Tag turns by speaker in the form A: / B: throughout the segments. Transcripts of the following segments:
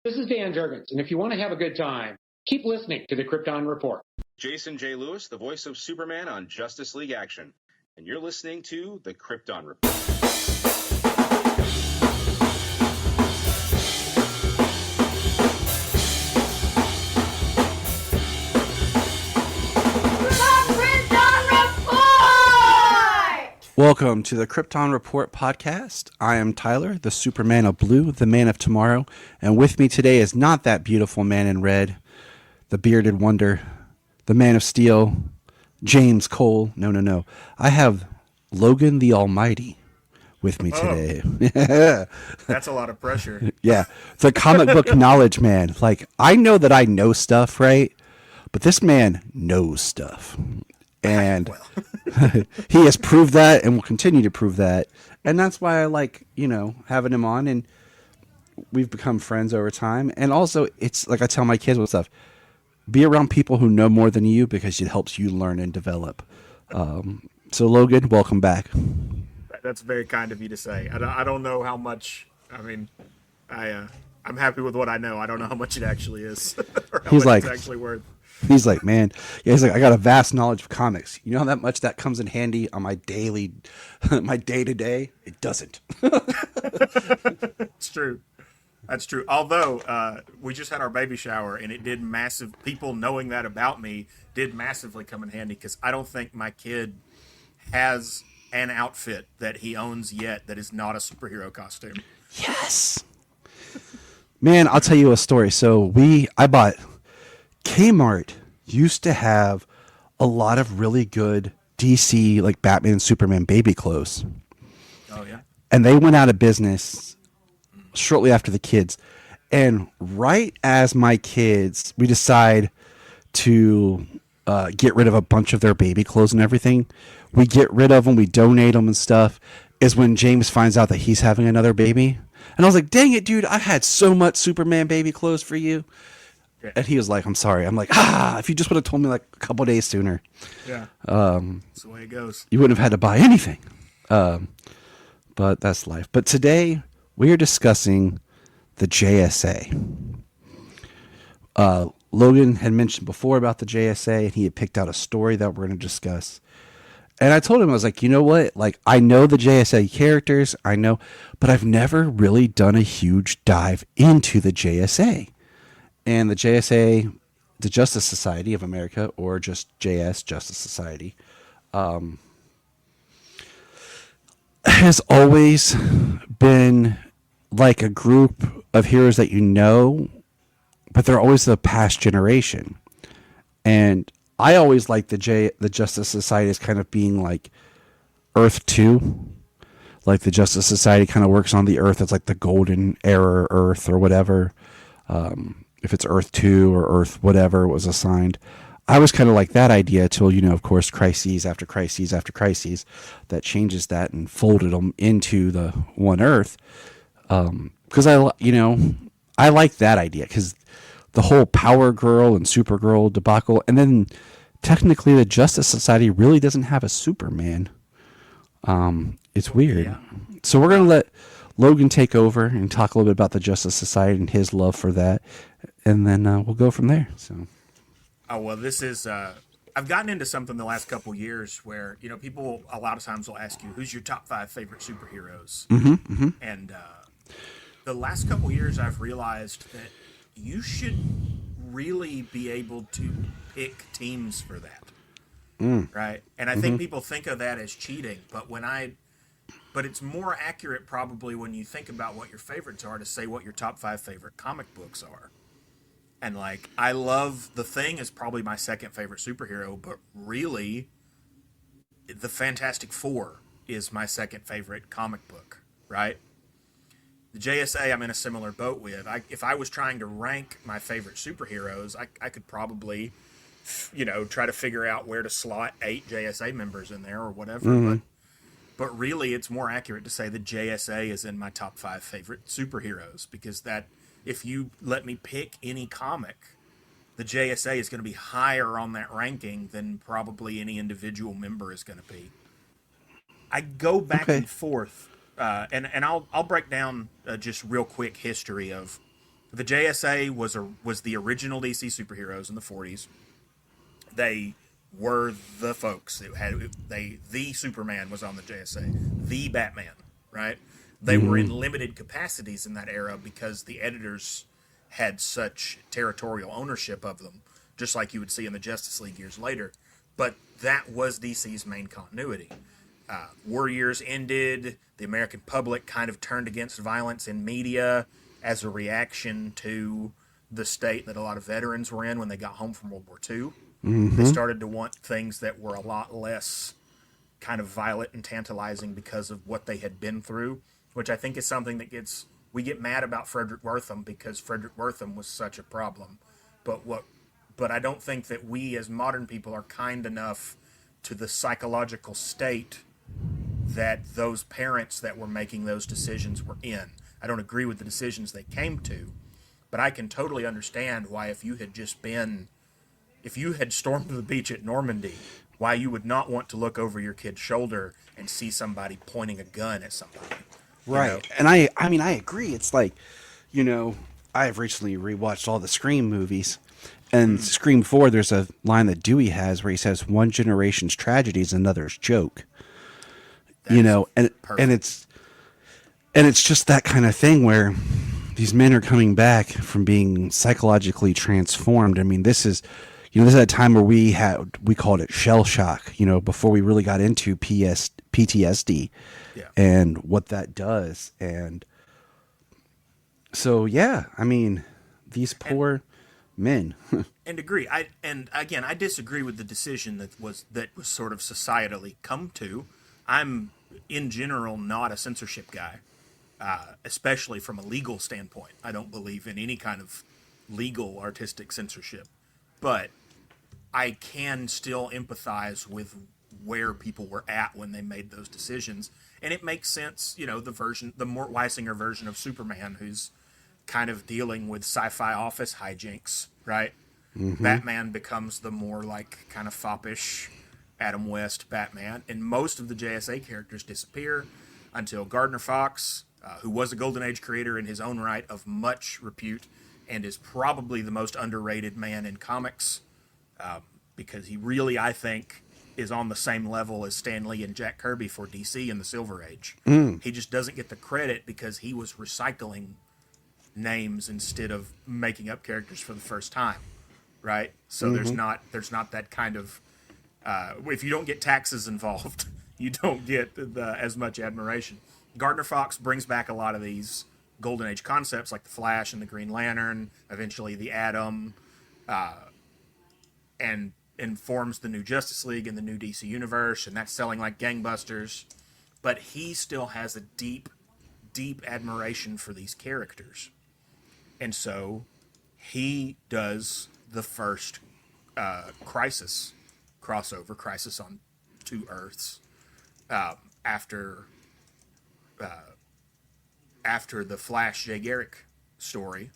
A: This is Dan Jurgens, and if you want to have a good time, keep listening to the Krypton Report.
B: Jason J. Lewis, the voice of Superman on Justice League Action, and you're listening to the Krypton Report.
C: Welcome to the Krypton Report podcast. I am Tyler, the Superman of Blue, the man of tomorrow, and with me today is not that beautiful man in red, the bearded wonder, the man of steel, James Cole. No. I have Logan the Almighty with me today.
D: That's a lot of pressure.
C: Yeah, the comic book knowledge man. Like, I know that I know stuff, right? But this man knows stuff. And he has proved that and will continue to prove that. And that's why I like, having him on. And we've become friends over time. And also, it's like I tell my kids with stuff, be around people who know more than you because it helps you learn and develop. So, Logan, welcome back.
D: That's very kind of you to say. I don't know how much. I mean, I'm happy with what I know. I don't know how much it actually is or how much it's actually worth.
C: He's like, man, yeah, he's like, I got a vast knowledge of comics. You know how that much that comes in handy on my daily, my day-to-day? It doesn't.
D: It's true. That's true. Although we just had our baby shower and it did massive, people knowing that about me did massively come in handy because I don't think my kid has an outfit that he owns yet that is not a superhero costume.
C: Yes. Man, I'll tell you a story. So I bought... Kmart used to have a lot of really good DC, like Batman and Superman baby clothes.
D: Oh, yeah.
C: And they went out of business shortly after the kids. And right as my kids, we decide to get rid of a bunch of their baby clothes and everything. We get rid of them, we donate them and stuff, is when James finds out that he's having another baby. And I was like, dang it, dude, I had so much Superman baby clothes for you. Yeah. And he was like, I'm sorry. I'm like, if you just would have told me like a couple days sooner.
D: Yeah. That's the way it goes.
C: You wouldn't have had to buy anything. But that's life. But today we are discussing the JSA. Logan had mentioned before about the JSA and he had picked out a story that we're going to discuss. And I told him, I was like, you know what? Like, I know the JSA characters, I know, but I've never really done a huge dive into the JSA. And the JSA, the Justice Society of America, or just JS, Justice Society, has always been like a group of heroes that you know, but they're always the past generation. And I always like the Justice Society as kind of being like Earth 2. Like the Justice Society kind of works on the Earth. It's like the golden era Earth or whatever. If it's Earth 2 or Earth whatever was assigned. I was kind of like that idea till, of course, crises after crises after crises that changes that and folded them into the one Earth. Because I like that idea because the whole Power Girl and Supergirl debacle, and then technically the Justice Society really doesn't have a Superman. It's weird. Yeah. So we're going to let Logan take over and talk a little bit about the Justice Society and his love for that. And then we'll go from there. So,
D: this is. I've gotten into something the last couple years where people a lot of times will ask you who's your top 5 favorite superheroes, and the last couple years I've realized that you should really be able to pick teams for that, right? And I think people think of that as cheating, but it's more accurate probably when you think about what your favorites are to say what your top 5 favorite comic books are. And like, I love The Thing is probably my second favorite superhero, but really, the Fantastic Four is my second favorite comic book, right? The JSA I'm in a similar boat with. If I was trying to rank my favorite superheroes, I could probably, try to figure out where to slot 8 JSA members in there or whatever. But really, it's more accurate to say the JSA is in my top 5 favorite superheroes because that. If you let me pick any comic, the JSA is going to be higher on that ranking than probably any individual member is going to be. I go back and forth, and I'll break down just real quick history of The JSA was the original DC superheroes in the 40s. They were the folks. The Superman was on the JSA, the Batman, right? They were in limited capacities in that era because the editors had such territorial ownership of them, just like you would see in the Justice League years later. But that was DC's main continuity. War years ended. The American public kind of turned against violence in media as a reaction to the state that a lot of veterans were in when they got home from World War II. They started to want things that were a lot less kind of violent and tantalizing because of what they had been through, which I think is something that we get mad about Frederick Wertham because Frederick Wertham was such a problem. But I don't think that we as modern people are kind enough to the psychological state that those parents that were making those decisions were in. I don't agree with the decisions they came to, but I can totally understand why if you had stormed the beach at Normandy, why you would not want to look over your kid's shoulder and see somebody pointing a gun at somebody.
C: Right.
D: You know?
C: And I mean, I agree. It's like, I've recently rewatched all the Scream movies. And Scream 4, there's a line that Dewey has where he says, one generation's tragedy is another's joke. And it's just that kind of thing where these men are coming back from being psychologically transformed. I mean, this is a time where we called it shell shock, before we really got into PTSD and what that does. And so, yeah, I mean, these poor men.
D: And agree. I disagree with the decision that was sort of societally come to. I'm in general not a censorship guy, especially from a legal standpoint. I don't believe in any kind of legal artistic censorship, but I can still empathize with where people were at when they made those decisions, and it makes sense. The Mort Weisinger version of Superman, who's kind of dealing with sci-fi office hijinks, right? Batman becomes the more like kind of foppish Adam West Batman, and most of the JSA characters disappear until Gardner Fox, who was a Golden Age creator in his own right of much repute and is probably the most underrated man in comics, because he really, I think, is on the same level as Stan Lee and Jack Kirby for DC in the Silver Age. He just doesn't get the credit because he was recycling names instead of making up characters for the first time, right? So there's not that kind of if you don't get taxes involved, you don't get as much admiration. Gardner Fox brings back a lot of these Golden Age concepts like the Flash and the Green Lantern, eventually the Atom, and forms the new Justice League and the new DC Universe, and that's selling like gangbusters. But he still has a deep, deep admiration for these characters. And so he does the first Crisis crossover, Crisis on Two Earths, after the Flash Jay Garrick story,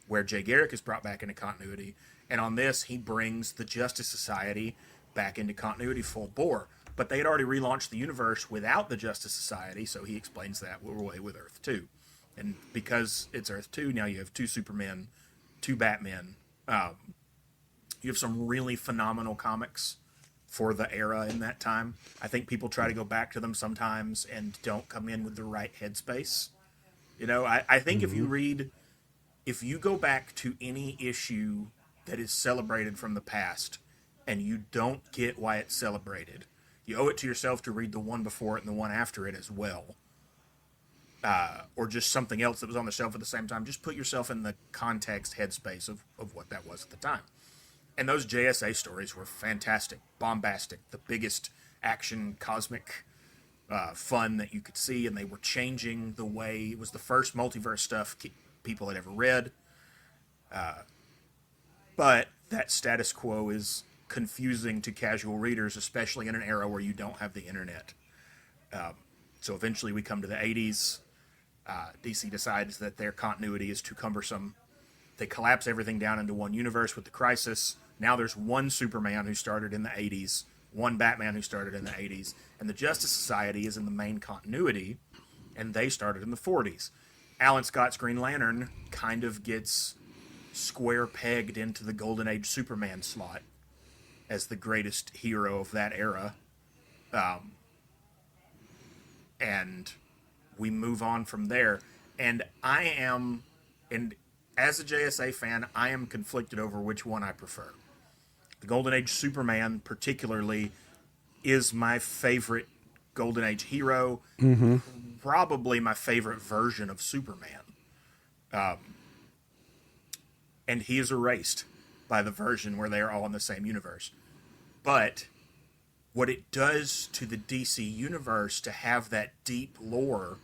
D: where Jay Garrick is brought back into continuity. And on this, he brings the Justice Society back into continuity full bore. But they had already relaunched the universe without the Justice Society, so he explains that away with Earth 2. And because it's Earth 2, now you have two Supermen, two Batmen. You have some really phenomenal comics for the era in that time. I think people try to go back to them sometimes and don't come in with the right headspace. I think if you go back to any issue that is celebrated from the past and you don't get why it's celebrated, you owe it to yourself to read the one before it and the one after it as well. Or just something else that was on the shelf at the same time. Just put yourself in the context headspace of what that was at the time. And those JSA stories were fantastic, bombastic, the biggest action, cosmic fun that you could see, and they were changing the way. It was the first multiverse stuff people had ever read. But that status quo is confusing to casual readers, especially in an era where you don't have the internet. So eventually we come to the 80s. DC decides that their continuity is too cumbersome. They collapse everything down into one universe with the Crisis. Now there's one Superman who started in the 80s, one Batman who started in the 80s, and the Justice Society is in the main continuity, and they started in the 40s. Alan Scott's Green Lantern kind of gets square pegged into the Golden Age Superman slot as the greatest hero of that era. And we move on from there. And as a JSA fan, I am conflicted over which one I prefer. The Golden Age Superman, particularly, is my favorite Golden Age hero. Mm-hmm. Probably my favorite version of Superman. And he is erased by the version where they are all in the same universe. But what it does to the DC universe to have that deep lore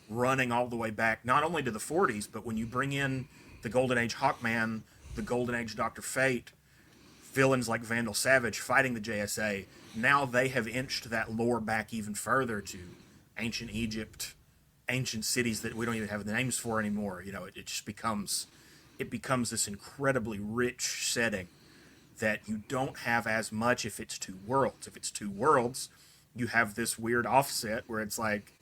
D: running all the way back, not only to the 40s, but when you bring in the Golden Age Hawkman, the Golden Age Dr. Fate, villains like Vandal Savage fighting the JSA, now they have inched that lore back even further to ancient Egypt, ancient cities that we don't even have the names for anymore. You know, it just becomes this incredibly rich setting that you don't have as much if it's two worlds. If it's two worlds, you have this weird offset where it's like,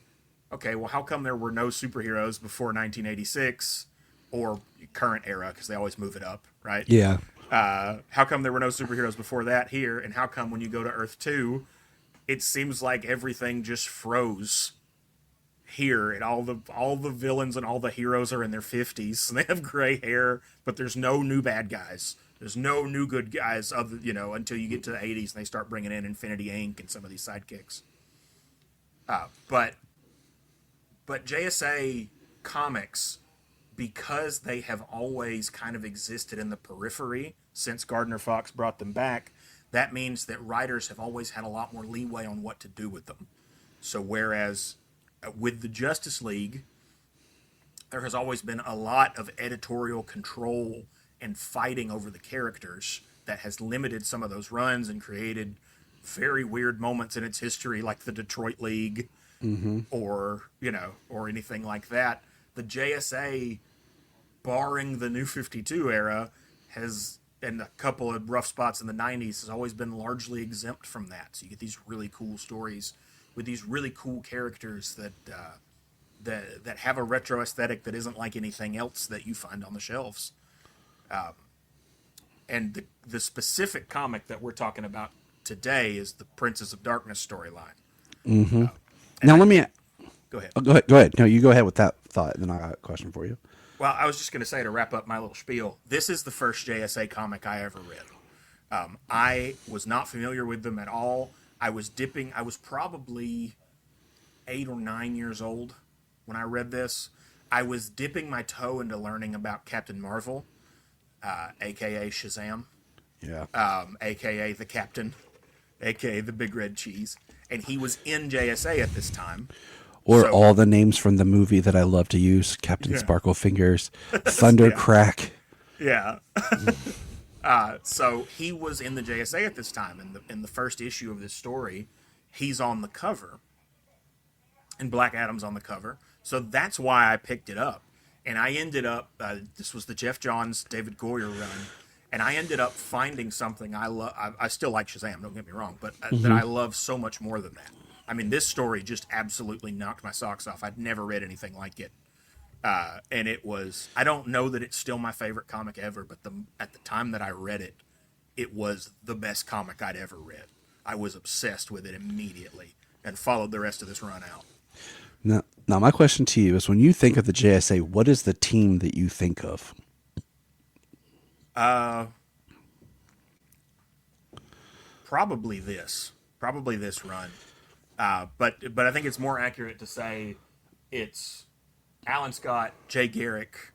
D: okay, well, how come there were no superheroes before 1986 or current era? Because they always move it up, right?
C: Yeah.
D: How come there were no superheroes before that here? And how come when you go to Earth 2, it seems like everything just froze here, and all the villains and all the heroes are in their 50s, and they have gray hair, but there's no new bad guys. There's no new good guys, until you get to the 80s and they start bringing in Infinity Inc. and some of these sidekicks. But JSA comics, because they have always kind of existed in the periphery since Gardner Fox brought them back, that means that writers have always had a lot more leeway on what to do with them. So whereas with the Justice League, there has always been a lot of editorial control and fighting over the characters that has limited some of those runs and created very weird moments in its history, like the Detroit League, or anything like that. The JSA, barring the New 52 era, and a couple of rough spots in the 90s, has always been largely exempt from that. So you get these really cool stories with these really cool characters that have a retro aesthetic that isn't like anything else that you find on the shelves. And the specific comic that we're talking about today is the Princess of Darkness storyline.
C: Mm-hmm. Now let me...
D: Go ahead.
C: Go ahead. No, you go ahead with that thought, and then I got a question for you.
D: Well, I was just going to say, to wrap up my little spiel, this is the first JSA comic I ever read. I was not familiar with them at all. I was probably 8 or 9 years old when I read this. I was dipping my toe into learning about Captain Marvel, a.k.a. Shazam, a.k.a. the Captain, a.k.a. the Big Red Cheese. And he was in JSA at this time.
C: Or all the names from the movie that I love to use: Captain Sparkle Fingers, Thunder Crack.
D: Yeah. So he was in the JSA at this time. In the first issue of this story, he's on the cover, and Black Adam's on the cover. So that's why I picked it up. And I ended up, this was the Jeff Johns, David Goyer run, and I ended up finding something I love. I still like Shazam, don't get me wrong, but that I love so much more than that. I mean, this story just absolutely knocked my socks off. I'd never read anything like it. And it was, I don't know that it's still my favorite comic ever, but at the time that I read it, it was the best comic I'd ever read. I was obsessed with it immediately and followed the rest of this run out.
C: Now my question to you is, when you think of the JSA, what is the team that you think of?
D: Probably this run. But I think it's more accurate to say it's Alan Scott, Jay Garrick,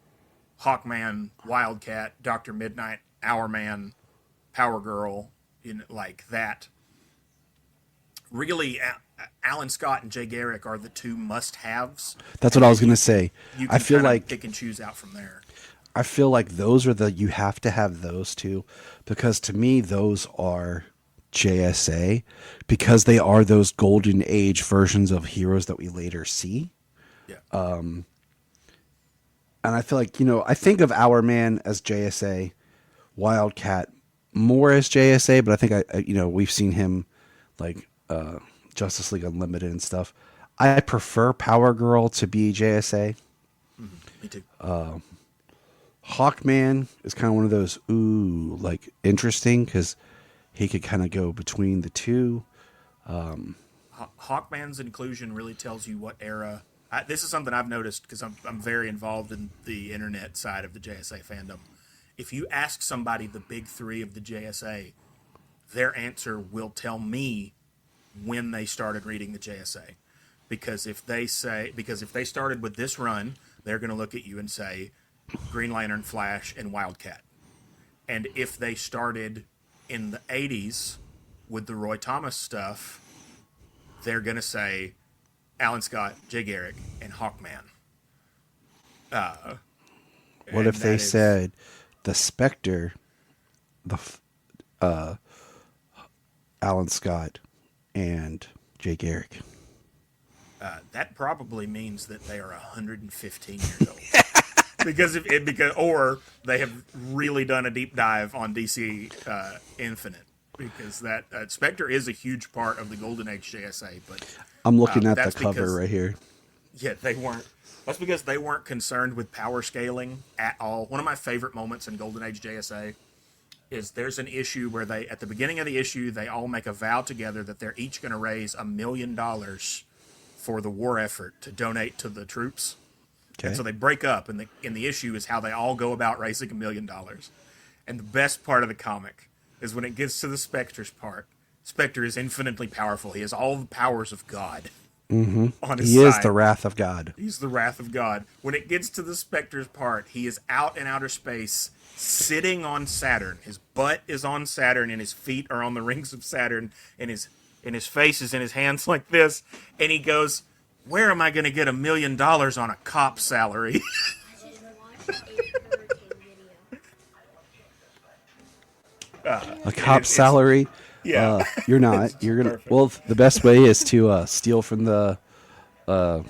D: Hawkman, Wildcat, Dr. Midnight, Hourman, Power Girl, like that. Really, Alan Scott and Jay Garrick are the two must-haves.
C: That's what I was going to say.
D: You can
C: I feel like
D: pick and choose out from there.
C: I feel like those are you have to have those two, because to me those are JSA, because they are those golden age versions of heroes that we later see.
D: Yeah.
C: And I feel like, I think of Hourman as JSA, Wildcat more as JSA, but I think we've seen him like Justice League Unlimited and stuff. I prefer Power Girl to be JSA.
D: Me too.
C: Hawkman is kind of one of those, like interesting because he could kind of go between the two.
D: Hawkman's inclusion really tells you what era. This is something I've noticed because I'm very involved in the internet side of the JSA fandom. If you ask somebody the big three of the JSA, their answer will tell me when they started reading the JSA. Because if they started with this run, they're going to look at you and say Green Lantern, Flash, and Wildcat. And if they started in the 80s with the Roy Thomas stuff, they're going to say Alan Scott, Jay Garrick, and Hawkman.
C: What if they said the Spectre, Alan Scott, and Jay Garrick?
D: That probably means that they are 115 years old. Or they have really done a deep dive on DC Infinite, because that Spectre is a huge part of the Golden Age JSA. But
C: I'm looking at the cover right here.
D: Yeah, they weren't. That's because they weren't concerned with power scaling at all. One of my favorite moments in Golden Age JSA is there's an issue where at the beginning of the issue, they all make a vow together that they're each going to raise $1 million for the war effort to donate to the troops. Okay. And so they break up, and the issue is how they all go about raising $1 million. And the best part of the comic is when it gets to the Spectre's part. Spectre is infinitely powerful. He has all the powers of God on his side. He is
C: the wrath of God.
D: He's the wrath of God. When it gets to the Spectre's part, he is out in outer space, sitting on Saturn. His butt is on Saturn, and his feet are on the rings of Saturn, and his face is in his hands like this. And he goes, "Where am I going to get $1 million on a cop salary?"
C: A cop salary?
D: Yeah.
C: You're not. You're gonna. Perfect. Well, the best way is to steal from the bad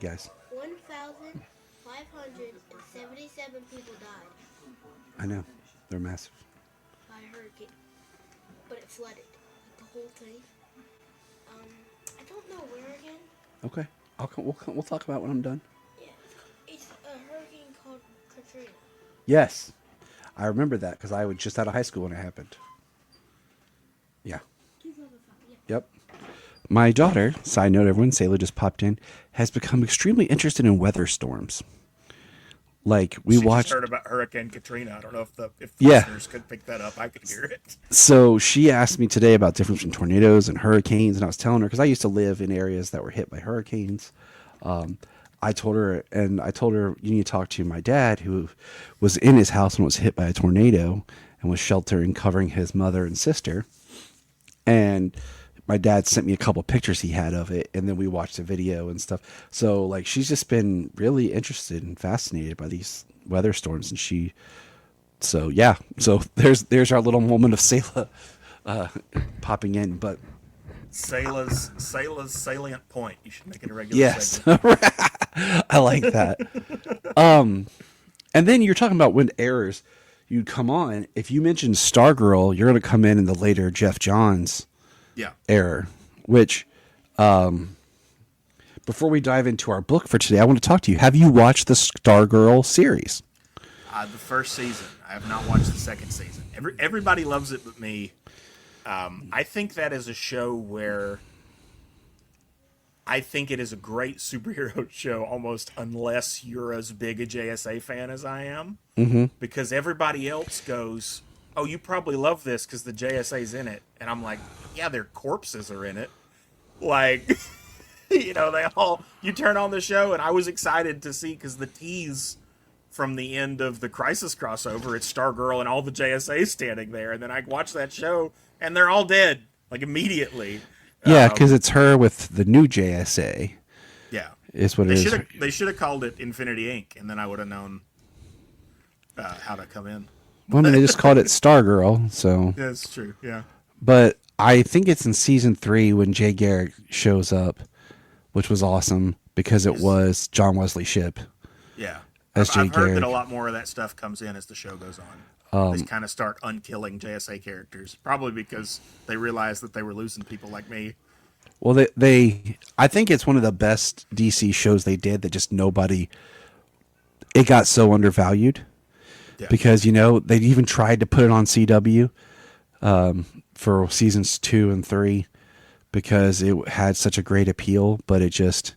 C: guys.
E: 1,577 people died.
C: I know. They're massive.
E: By a hurricane, but it flooded the whole thing. I don't know where again.
C: Okay. We'll talk about it when I'm done.
E: Yeah, it's a hurricane called Katrina.
C: Yes, I remember that because I was just out of high school when it happened. Yeah. Yep. My daughter, side note, everyone, Sayla just popped in, has become extremely interested in weather storms. Like we watched.
D: Just heard about Hurricane Katrina. I don't know if listeners could pick that up. I could hear it.
C: So she asked me today about difference between tornadoes and hurricanes, and I was telling her because I used to live in areas that were hit by hurricanes. I told her you need to talk to my dad, who was in his house when it was hit by a tornado and was sheltering, covering his mother and sister. And my dad sent me a couple pictures he had of it, and then we watched the video and stuff. So like she's just been really interested and fascinated by these weather storms, and so there's our little moment of Sayla popping in. But
D: Sayla's salient point. You should make it a regular.
C: Yes. I like that. And then you're talking about when errors you'd come on. If you mention Stargirl, you're going to come in the later Jeff Johns error, which before we dive into our book for today, I want to talk to you. Have you watched the Stargirl series?
D: The first season. I have not watched the second season. Everybody loves it but me. I think that is a show where I think it is a great superhero show almost unless you're as big a JSA fan as I am. Mm-hmm. Because everybody else goes, "Oh, you probably love this because the JSA's in it." And I'm like, yeah, their corpses are in it. Like, you turn on the show, and I was excited to see, because the tease from the end of the Crisis crossover, it's Stargirl and all the JSA standing there. And then I watched that show, and they're all dead, like, immediately.
C: Yeah, because it's her with the new JSA.
D: Yeah.
C: Is what it is.
D: They should have called it Infinity Inc., and then I would have known how to come in.
C: Well, I mean, they just called it Stargirl, so.
D: Yeah, that's true, yeah.
C: But I think it's in season 3 when Jay Garrick shows up, which was awesome because it was John Wesley Shipp.
D: Yeah.
C: I've
D: heard that a lot more of that stuff comes in as the show goes on. They kind of start unkilling JSA characters, probably because they realized that they were losing people like me.
C: Well, they I think it's one of the best DC shows they did that just nobody. It got so undervalued
D: Yeah.
C: because they even tried to put it on CW for seasons 2 and 3 because it had such a great appeal, but it just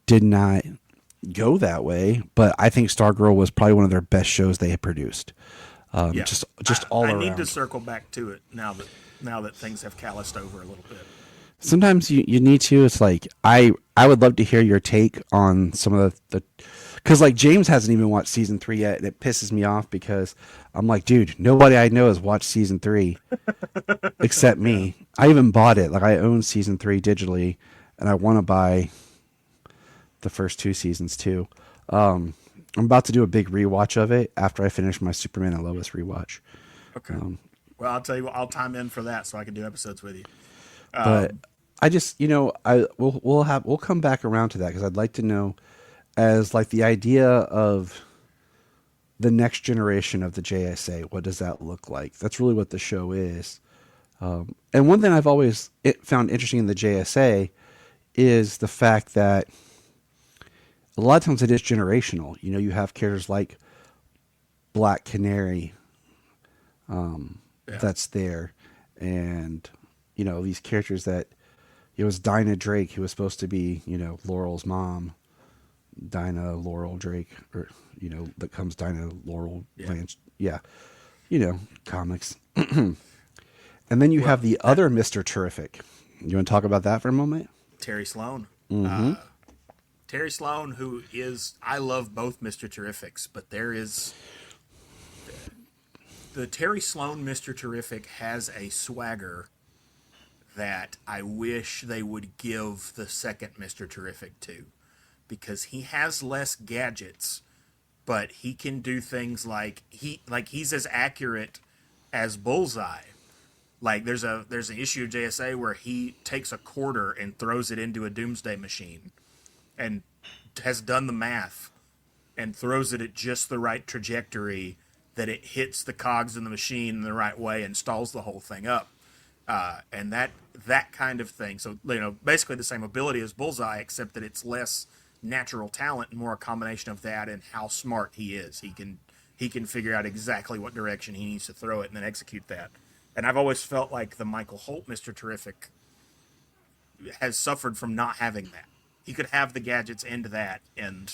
C: did not go that way. But I think Stargirl was probably one of their best shows they had produced.
D: Yeah.
C: Just all around.
D: I need to circle back to it now that things have calloused over a little bit.
C: Sometimes you need to. It's like I would love to hear your take on some of the because like James hasn't even watched season 3 yet, and it pisses me off because I'm like, dude, nobody I know has watched season 3 except me. I even bought it. Like I own season 3 digitally, and I want to buy the first 2 seasons too. I'm about to do a big rewatch of it after I finish my Superman and Lois rewatch.
D: Okay. Well, I'll tell you what, I'll time in for that so I can do episodes with you.
C: But I just, we'll come back around to that because I'd like to know, as like the idea of the next generation of the JSA, what does that look like? That's really what the show is. And one thing I've always found interesting in the JSA is the fact that a lot of times it is generational. You have characters like Black Canary that's there, and these characters that it was Dinah Drake who was supposed to be Laurel's mom, Dinah Laurel Drake, or that comes Dinah Laurel Blanche, comics. And then you have the other Mr. Terrific. You want to talk about that for a moment?
D: Terry Sloan.
C: Mm-hmm.
D: Terry Sloan, who is, I love both Mr. Terrifics, but there is the Terry Sloan Mr. Terrific has a swagger that I wish they would give the second Mr. Terrific to, because he has less gadgets, but he can do things like he's as accurate as Bullseye. Like there's an issue of JSA where he takes a quarter and throws it into a doomsday machine and has done the math and throws it at just the right trajectory that it hits the cogs in the machine in the right way and stalls the whole thing up. And that kind of thing. So, basically the same ability as Bullseye, except that it's less natural talent and more a combination of that and how smart he is. He can figure out exactly what direction he needs to throw it and then execute that. And I've always felt like the Michael Holt Mr. Terrific has suffered from not having that. He could have the gadgets into that and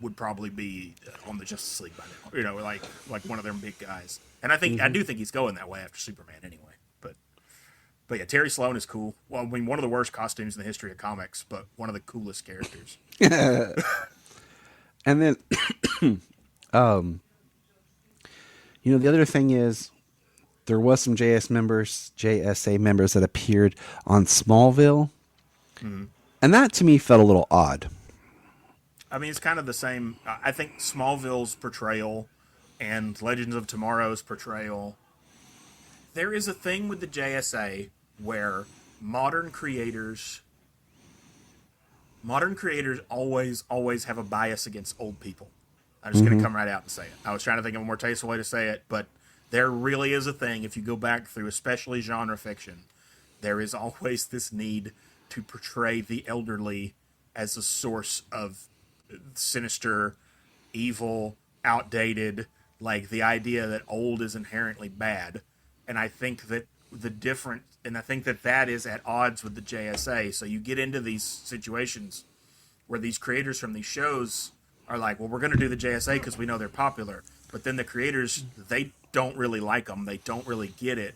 D: would probably be on the Justice League by now. Like one of them big guys. And I do think he's going that way after Superman anyway. But yeah, Terry Sloan is cool. Well, I mean, one of the worst costumes in the history of comics, but one of the coolest characters.
C: And then, the other thing is there was some JSA members that appeared on Smallville. Mm-hmm. And that to me felt a little odd.
D: I mean, it's kind of the same. I think Smallville's portrayal and Legends of Tomorrow's portrayal, there is a thing with the JSA where modern creators always have a bias against old people. I'm just going to come right out and say it. I was trying to think of a more tasteful way to say it, but there really is a thing, if you go back through especially genre fiction, there is always this need to portray the elderly as a source of sinister, evil, outdated, like the idea that old is inherently bad. And I think that that is at odds with the JSA. So you get into these situations where these creators from these shows are like, well, we're going to do the JSA because we know they're popular. But then the creators, they don't really like them. They don't really get it.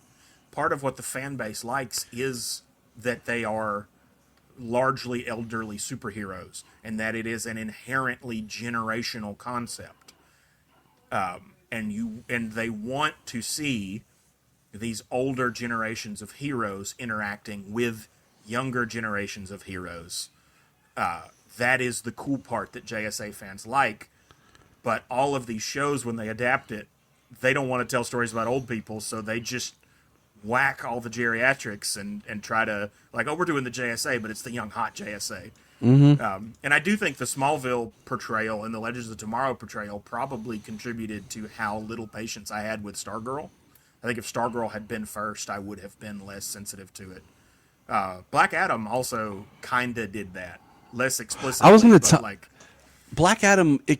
D: Part of what the fan base likes is that they are largely elderly superheroes and that it is an inherently generational concept. And they want to see these older generations of heroes interacting with younger generations of heroes. That is the cool part that JSA fans like. But all of these shows, when they adapt it, they don't want to tell stories about old people, so they just whack all the geriatrics and try to, like, oh, we're doing the JSA, but it's the young, hot JSA. Mm-hmm. And I do think the Smallville portrayal and the Legends of Tomorrow portrayal probably contributed to how little patience I had with Stargirl. I think if Stargirl had been first, I would have been less sensitive to it. Black Adam also kind of did that, less explicitly.
C: I was going to
D: but
C: tell
D: like
C: Black Adam. It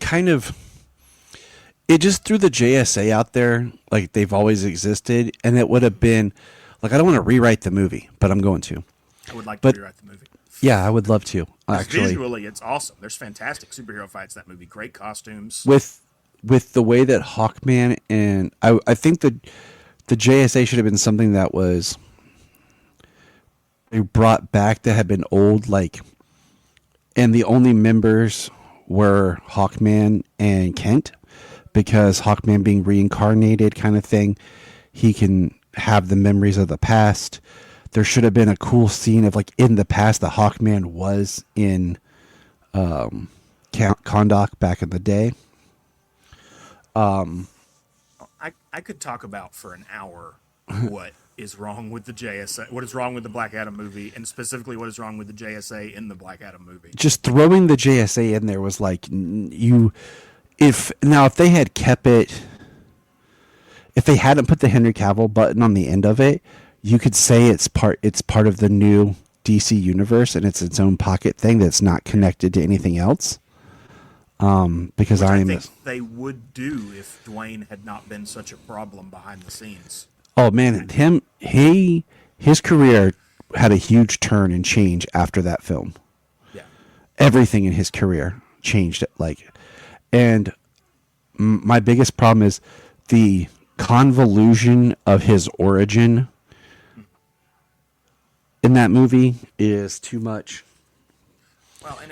C: just threw the JSA out there like they've always existed, and it would have been like I don't want to rewrite the movie, but I'm going to.
D: I would like to rewrite the movie.
C: Yeah, I would love to. Actually,
D: visually, it's awesome. There's fantastic superhero fights in that movie. Great costumes.
C: With the way that Hawkman and I think the JSA should have been something that was they brought back that had been old, like, and the only members were Hawkman and Kent, because Hawkman being reincarnated kind of thing, he can have the memories of the past. There should have been a cool scene of like in the past that Hawkman was in Kahndaq back in the day.
D: I could talk about for an hour what is wrong with the JSA, what is wrong with the Black Adam movie, and specifically what is wrong with the JSA in the Black Adam movie.
C: Just throwing the JSA in there was like if they had kept it, if they hadn't put the Henry Cavill button on the end of it, you could say it's part of the new DC universe and it's its own pocket thing that's not connected to anything else. Because
D: I think they would do if Dwayne had not been such a problem behind the scenes.
C: Oh man, his career had a huge turn and change after that film.
D: Yeah,
C: everything in his career changed. And my biggest problem is the convolution of his origin in that movie is too much.
D: Well, and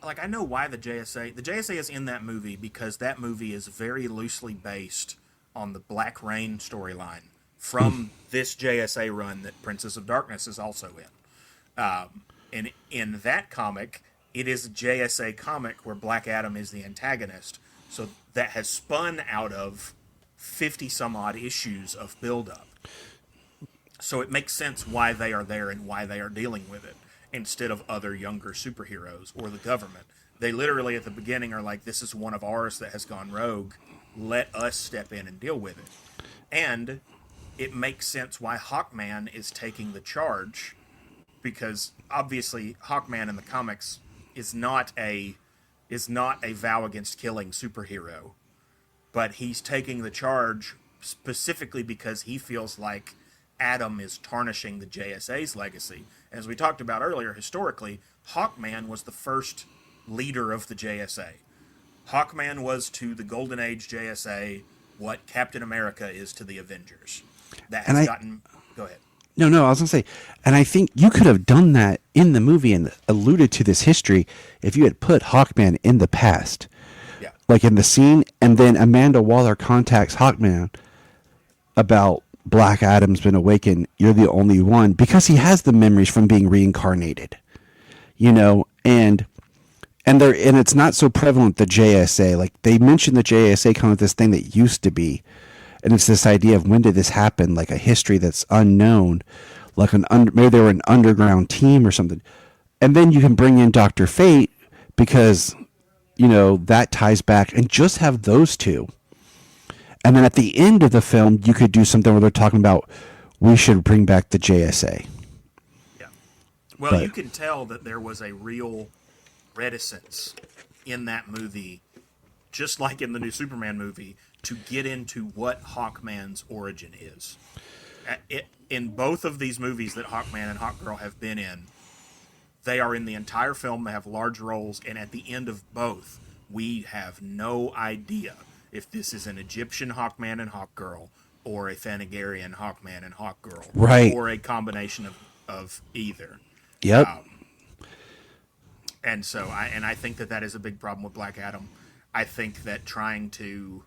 D: I know why the JSA is in that movie because that movie is very loosely based on the Black Rain storyline from this JSA run that Princess of Darkness is also in. And in that comic, it is a JSA comic where Black Adam is the antagonist. So that has spun out of 50 some odd issues of buildup. So it makes sense why they are there and why they are dealing with it, instead of other younger superheroes or the government. They literally at the beginning are like, this is one of ours that has gone rogue. Let us step in and deal with it. And it makes sense why Hawkman is taking the charge, because obviously Hawkman in the comics is not a vow against killing superhero. But he's taking the charge specifically because he feels like Adam is tarnishing the JSA's legacy. As we talked about earlier, historically, Hawkman was the first leader of the JSA. Hawkman was to the Golden Age JSA what Captain America is to the Avengers. That has Go ahead.
C: No, I was going to say, and I think you could have done that in the movie and alluded to this history if you had put Hawkman in the past.
D: Yeah.
C: Like in the scene, and then Amanda Waller contacts Hawkman about Black Adam's been awakened, you're the only one, because he has the memories from being reincarnated, and it's not so prevalent, the JSA. Like they mentioned the JSA kind of this thing that used to be, and it's this idea of when did this happen, like a history that's unknown, like maybe they were an underground team or something, and then you can bring in Dr. Fate because that ties back, and just have those two. And then at the end of the film, you could do something where they're talking about we should bring back the JSA.
D: Yeah. Well, you can tell that there was a real reticence in that movie, just like in the new Superman movie, to get into what Hawkman's origin is. In both of these movies that Hawkman and Hawkgirl have been in, they are in the entire film, they have large roles, and at the end of both, we have no idea if this is an Egyptian Hawkman and Hawkgirl, or a Thanagarian Hawkman and Hawkgirl,
C: right?
D: Or a combination of either.
C: Yep.
D: And so, I think that is a big problem with Black Adam. I think that trying to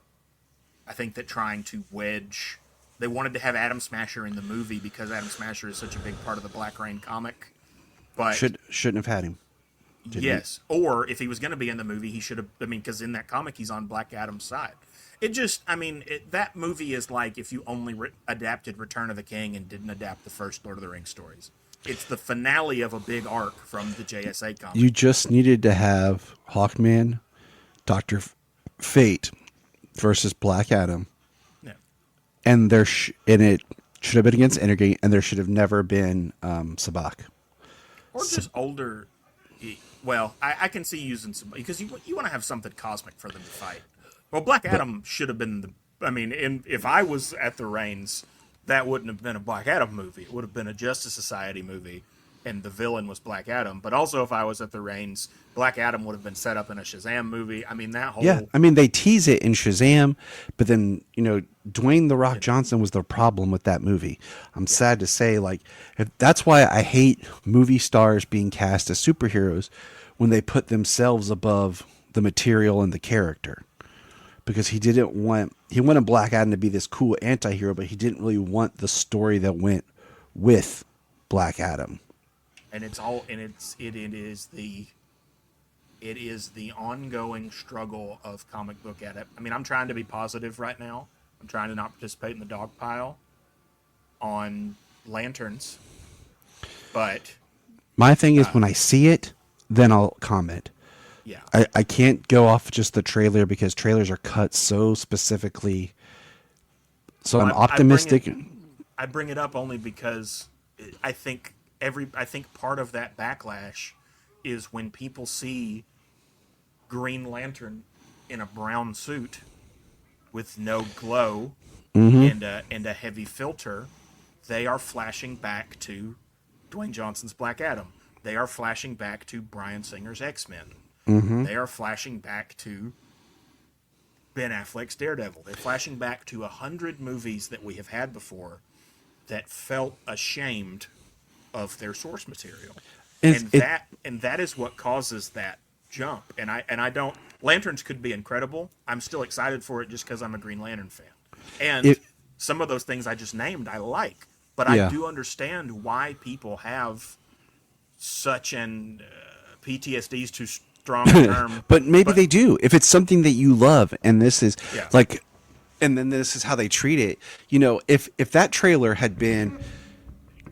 D: wedge, they wanted to have Atom Smasher in the movie because Atom Smasher is such a big part of the Black Rain comic, but
C: shouldn't have had him.
D: Yes, or if he was going to be in the movie, he should have. Because in that comic, he's on Black Adam's side. That movie is like if you only adapted Return of the King and didn't adapt the first Lord of the Rings stories. It's the finale of a big arc from the JSA comic.
C: You just needed to have Hawkman, Dr. Fate versus Black Adam.
D: Yeah.
C: And and it Should have been against Energy, and there should have never been Sabak.
D: Or just older. Well, I can see using some, because you want to have something cosmic for them to fight. Well, Black Adam should have been if I was at the reins, that wouldn't have been a Black Adam movie. It would have been a Justice Society movie, and the villain was Black Adam. But also, if I was at the reins, Black Adam would have been set up in a Shazam movie. I mean, that whole...
C: Yeah, I mean, they tease it in Shazam, but then, Dwayne The Rock Johnson was the problem with that movie. I'm sad to say, that's why I hate movie stars being cast as superheroes when they put themselves above the material and the character. Because he wanted Black Adam to be this cool anti-hero, but he didn't really want the story that went with Black Adam.
D: And it is the ongoing struggle of comic book I'm trying to be positive right now. I'm trying to not participate in the dog pile on Lanterns. But
C: my thing is, when I see it, then I'll comment.
D: Yeah.
C: I can't go off just the trailer, because trailers are cut so specifically. So I'm optimistic.
D: I bring it up only because I think part of that backlash is when people see Green Lantern in a brown suit with no glow and a heavy filter, they are flashing back to Dwayne Johnson's Black Adam. They are flashing back to Bryan Singer's X-Men. They are flashing back to Ben Affleck's Daredevil. They're flashing back to 100 movies that we have had before that felt ashamed of their source material. And that is what causes that jump. And I don't... Lanterns could be incredible. I'm still excited for it just because I'm a Green Lantern fan. And some of those things I just named I like. But I do understand why people have such an... PTSD is too strong a term.
C: But they do. If it's something that you love, and this is and then this is how they treat it. If that trailer had been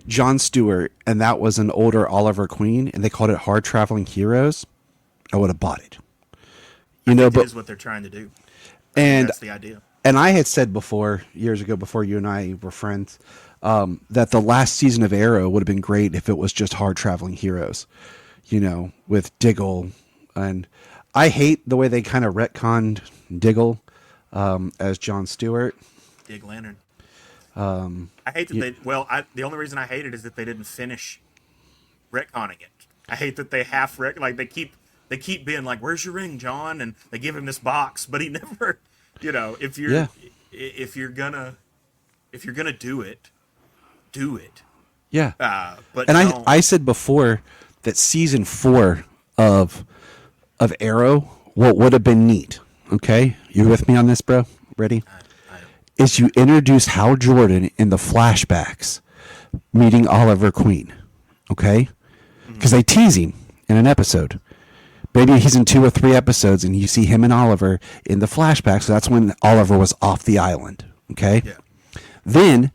C: Jon Stewart and that was an older Oliver Queen and they called it Hard Traveling Heroes, I would have bought it. But
D: it is what they're trying to do.
C: And
D: that's the idea.
C: And I had said before, years ago, before you and I were friends, that the last season of Arrow would have been great if it was just Hard Traveling Heroes, with Diggle. And I hate the way they kind of retconned Diggle as Jon Stewart.
D: Dig Lantern. I hate that the only reason I hate it is that they didn't finish retconning it. I hate that they they keep being like, "Where's your ring, John?" And they give him this box, but he never, if you're gonna do it, do it.
C: Yeah.
D: But
C: I said before that season 4 of Arrow, what would have been neat. Okay, you with me on this, bro? Ready? Is you introduce Hal Jordan in the flashbacks meeting Oliver Queen, okay? Because they tease him in an episode. Maybe he's in 2 or 3 episodes, and you see him and Oliver in the flashbacks. So that's when Oliver was off the island, okay?
D: Yeah.
C: Then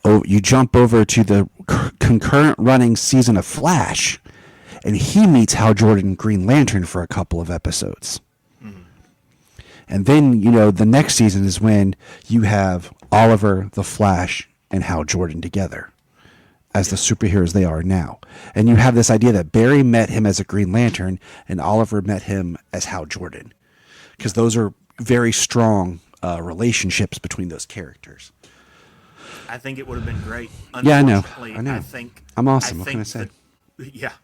C: you jump over to the concurrent running season of Flash, and he meets Hal Jordan, Green Lantern, for a couple of episodes. And then, the next season is when you have Oliver, the Flash, and Hal Jordan together as the superheroes they are now. And you have this idea that Barry met him as a Green Lantern and Oliver met him as Hal Jordan. Because those are very strong relationships between those characters.
D: I think it would have been great.
C: Yeah, I know. I'm awesome. What can I say?
D: Yeah,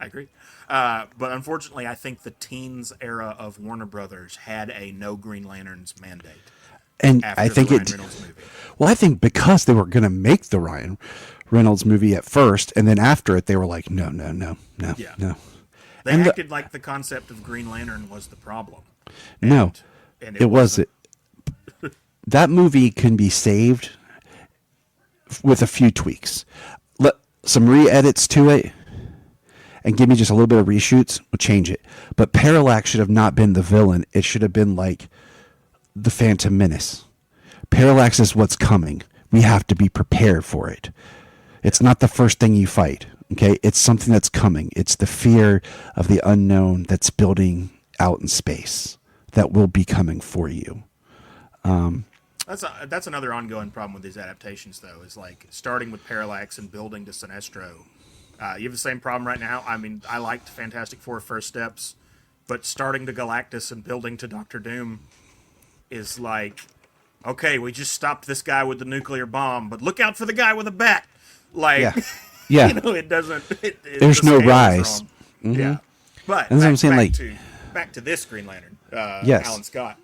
D: I agree. But unfortunately, I think the teens era of Warner Brothers had a no Green Lanterns mandate.
C: And I think I think because they were going to make the Ryan Reynolds movie at first, and then after it, they were like, no.
D: They acted like the concept of Green Lantern was the problem.
C: And it wasn't. That movie can be saved with a few tweaks. Some re-edits to it, and give me just a little bit of reshoots, we'll change it. But Parallax should have not been the villain. It should have been like the Phantom Menace. Parallax is what's coming. We have to be prepared for it. It's not the first thing you fight, okay? It's something that's coming. It's the fear of the unknown that's building out in space that will be coming for you.
D: That's another ongoing problem with these adaptations, though, is like starting with Parallax and building to Sinestro. You have the same problem right now. I mean, I liked Fantastic Four First Steps, but starting to Galactus and building to Doctor Doom is like, okay, we just stopped this guy with the nuclear bomb, but look out for the guy with a bat. Like,
C: Yeah.
D: you know, it doesn't.
C: There's
D: the
C: no
D: scale is
C: rise.
D: wrong. Yeah, but
C: And that's what I'm saying,
D: back to this Green Lantern,
C: Yes.
D: Alan Scott.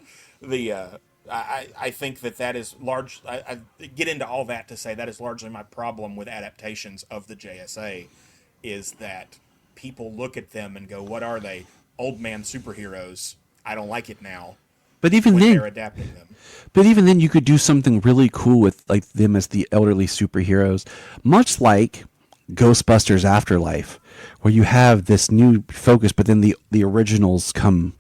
D: I think that is large. I get into all that to say that is largely my problem with adaptations of the JSA, is that people look at them and go, "What are they? Old man superheroes? I don't like it now."
C: But even
D: when
C: then,
D: they're adapting them.
C: But even then, you could do something really cool with like them as the elderly superheroes, much like Ghostbusters Afterlife, where you have this new focus, but then the originals come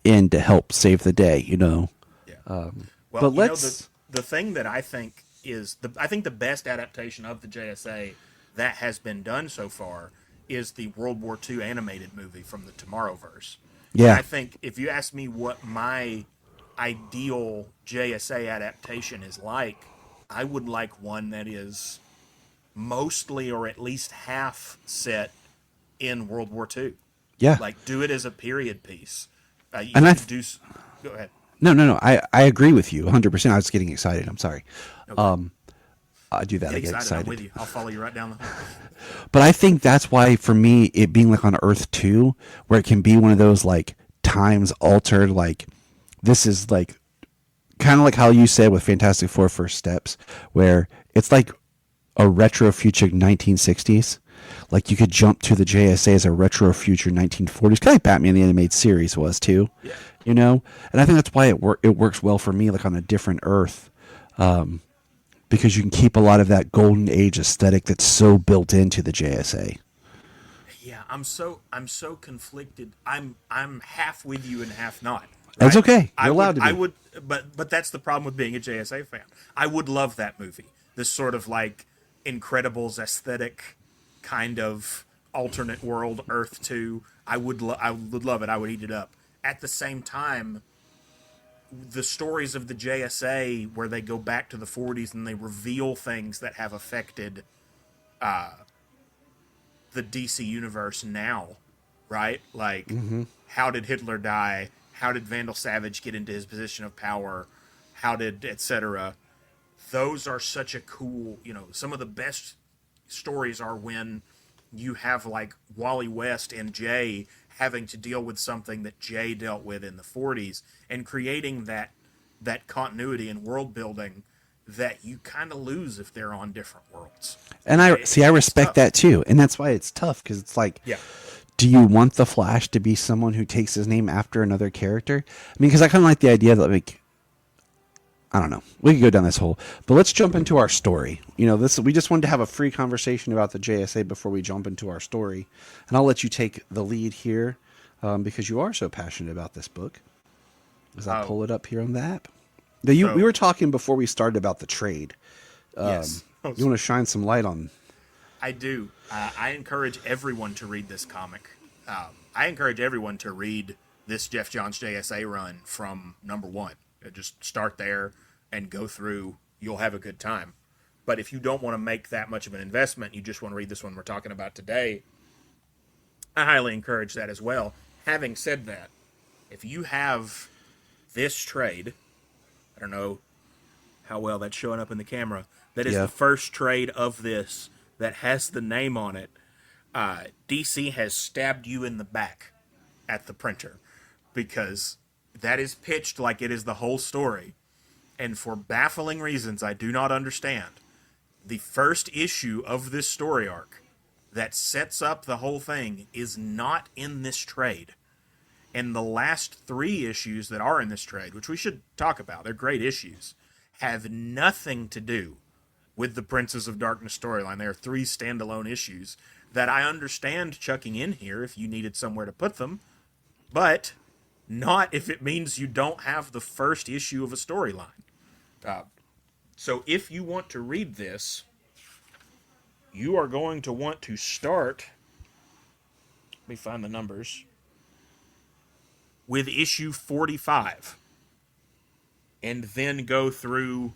C: in to help save the day. You know.
D: Yeah.
C: Well,
D: but
C: let's.
D: the thing that I think is the best adaptation of the JSA that has been done so far is the World War II animated movie from the Tomorrowverse.
C: Yeah.
D: And I think if you ask me what my ideal JSA adaptation is like, I would like one that is mostly or at least half set in World War II.
C: Yeah.
D: Like, do it as a period piece. You
C: And
D: go ahead.
C: No. I agree with you 100%. I was getting excited. I'm sorry.
D: Okay.
C: I do that. I get excited.
D: I'm with you. I'll follow you right down the hall.
C: But I think that's why, for me, it being like on Earth 2, where it can be one of those like times altered, like this is like kind of like how you said with Fantastic Four First Steps, where it's like a retro future 1960s. Like you could jump to the JSA as a retro future 1940s, kind of like Batman the Animated Series was too.
D: Yeah.
C: You know, and I think that's why it works well for me, like on a different Earth. Because you can keep a lot of that golden age aesthetic that's so built into the JSA.
D: Yeah, I'm so conflicted. I'm half with you and half not. Right?
C: That's okay. You're allowed to be.
D: I would, but that's the problem with being a JSA fan. I would love that movie. This sort of like Incredibles aesthetic, kind of alternate world Earth 2. I would love it. I would eat it up. At the same time, the stories of the JSA where they go back to the 40s and they reveal things that have affected the DC universe now, right? Like, how did Hitler die? How did Vandal Savage get into his position of power? How did etc.? Those are such a cool, some of the best stories are when you have like Wally West and Jay having to deal with something that Jay dealt with in the 40s and creating that continuity and world building that you kind of lose if they're on different worlds.
C: And I respect that too. And that's why it's tough, because it's like, do you want the Flash to be someone who takes his name after another character? I mean, because I kind of like the idea that, like, I don't know. We could go down this hole, but let's jump into our story. We just wanted to have a free conversation about the JSA before we jump into our story, and I'll let you take the lead here because you are so passionate about this book. As I pull it up here on the app, we were talking before we started about the trade.
D: Yes,
C: you want to shine some light on?
D: I do. I encourage everyone to read this comic. I encourage everyone to read this Jeff Johns JSA run from number 1. Just start there and go through. You'll have a good time. But if you don't want to make that much of an investment, you just want to read this one we're talking about today, I highly encourage that as well. Having said that, if you have this trade, I don't know how well that's showing up in the camera, that is the first trade of this that has the name on it, DC has stabbed you in the back at the printer, because that is pitched like it is the whole story. And for baffling reasons I do not understand, the first issue of this story arc that sets up the whole thing is not in this trade. And the last 3 issues that are in this trade, which we should talk about, they're great issues, have nothing to do with the Princes of Darkness storyline. There are 3 standalone issues that I understand chucking in here if you needed somewhere to put them, but not if it means you don't have the first issue of a storyline. So if you want to read this, you are going to want to start, let me find the numbers, with issue 45. and then go through.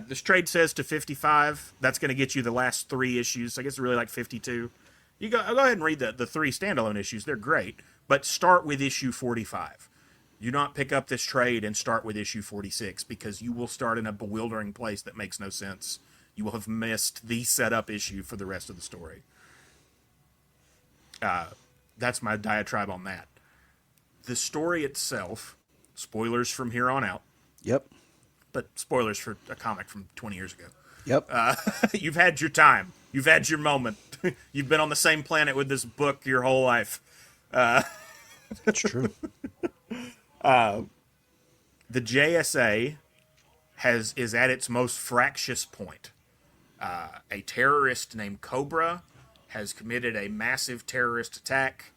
D: This trade says to 55. That's going to get you the last 3 issues. So I guess it's really like 52. You go ahead and read the 3 standalone issues. They're great, but start with issue 45. Do not pick up this trade and start with issue 46 because you will start in a bewildering place that makes no sense. You will have missed the setup issue for the rest of the story. That's my diatribe on that. The story itself, spoilers from here on out.
C: Yep.
D: But spoilers for a comic from 20 years ago.
C: Yep.
D: You've had your time. You've had your moment. You've been on the same planet with this book your whole life.
C: That's true.
D: The JSA is at its most fractious point. A terrorist named Cobra has committed a massive terrorist attack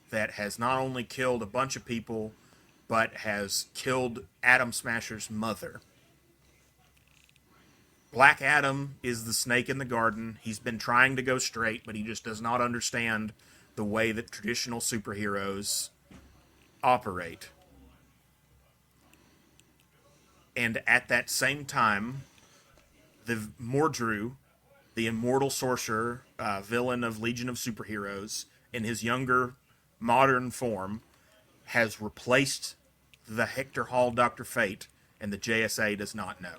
D: that has not only killed a bunch of people, but has killed Atom Smasher's mother. Black Adam is the snake in the garden. He's been trying to go straight, but he just does not understand the way that traditional superheroes operate. And at that same time, the Mordru, the immortal sorcerer, villain of Legion of Superheroes, in his younger, modern form, has replaced the Hector Hall Dr. Fate, and the JSA does not know.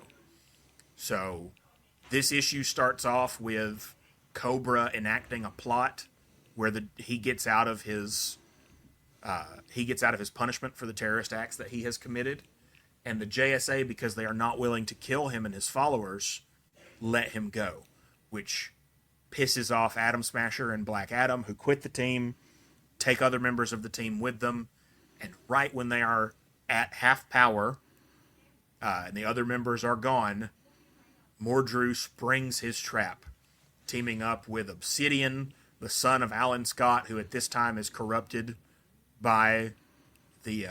D: So, this issue starts off with Cobra enacting a plot where he gets out of his punishment for the terrorist acts that he has committed, and the JSA, because they are not willing to kill him and his followers, let him go, which pisses off Atom Smasher and Black Adam, who quit the team, take other members of the team with them, and right when they are at half power, and the other members are gone, Mordru springs his trap, teaming up with Obsidian, the son of Alan Scott, who at this time is corrupted by the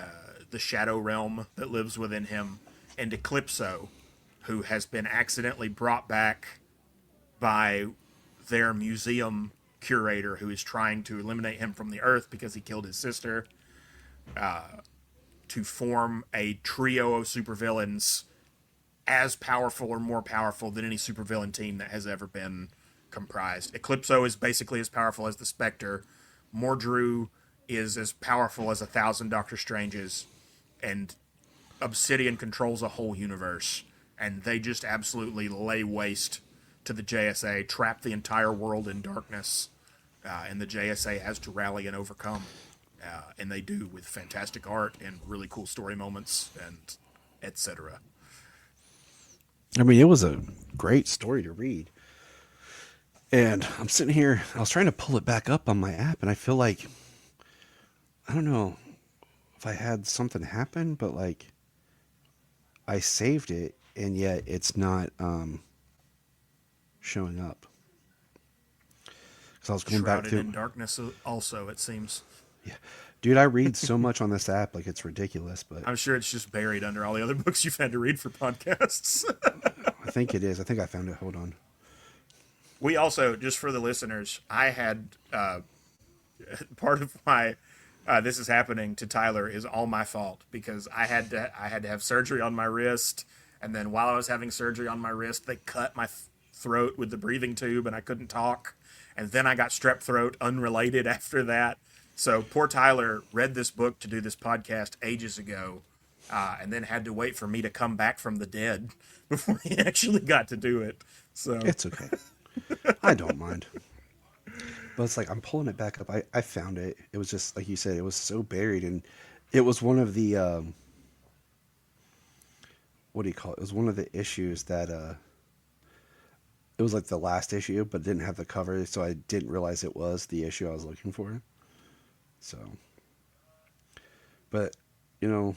D: shadow realm that lives within him, and Eclipso, who has been accidentally brought back by their museum curator, who is trying to eliminate him from the Earth because he killed his sister, to form a trio of supervillains as powerful or more powerful than any supervillain team that has ever been comprised. Eclipso is basically as powerful as the Spectre. Mordru is as powerful as 1,000 Doctor Stranges. And Obsidian controls a whole universe. And they just absolutely lay waste to the JSA, trap the entire world in darkness. And the JSA has to rally and overcome. And they do, with fantastic art and really cool story moments and etc.
C: I mean, it was a great story to read. And I'm sitting here, I was trying to pull it back up on my app, and I feel like, I don't know if I had something happen, but like, I saved it, and yet it's not showing up. Because I was going back to...
D: in darkness also, it seems.
C: Yeah. Dude, I read so much on this app, like it's ridiculous, but...
D: I'm sure it's just buried under all the other books you've had to read for podcasts.
C: I think it is. I think I found it. Hold on.
D: We also, just for the listeners, I had part of my this is happening to Tyler is all my fault because I had to have surgery on my wrist, and then while I was having surgery on my wrist, they cut my throat with the breathing tube, and I couldn't talk, and then I got strep throat unrelated after that. So poor Tyler read this book to do this podcast ages ago, and then had to wait for me to come back from the dead before he actually got to do it. So
C: it's okay. I don't mind. But it's like I'm pulling it back up. I found it. It was just like you said, it was so buried, and it was one of the what do you call it? It was one of the issues that it was like the last issue, but didn't have the cover, so I didn't realize it was the issue I was looking for. So, but you know,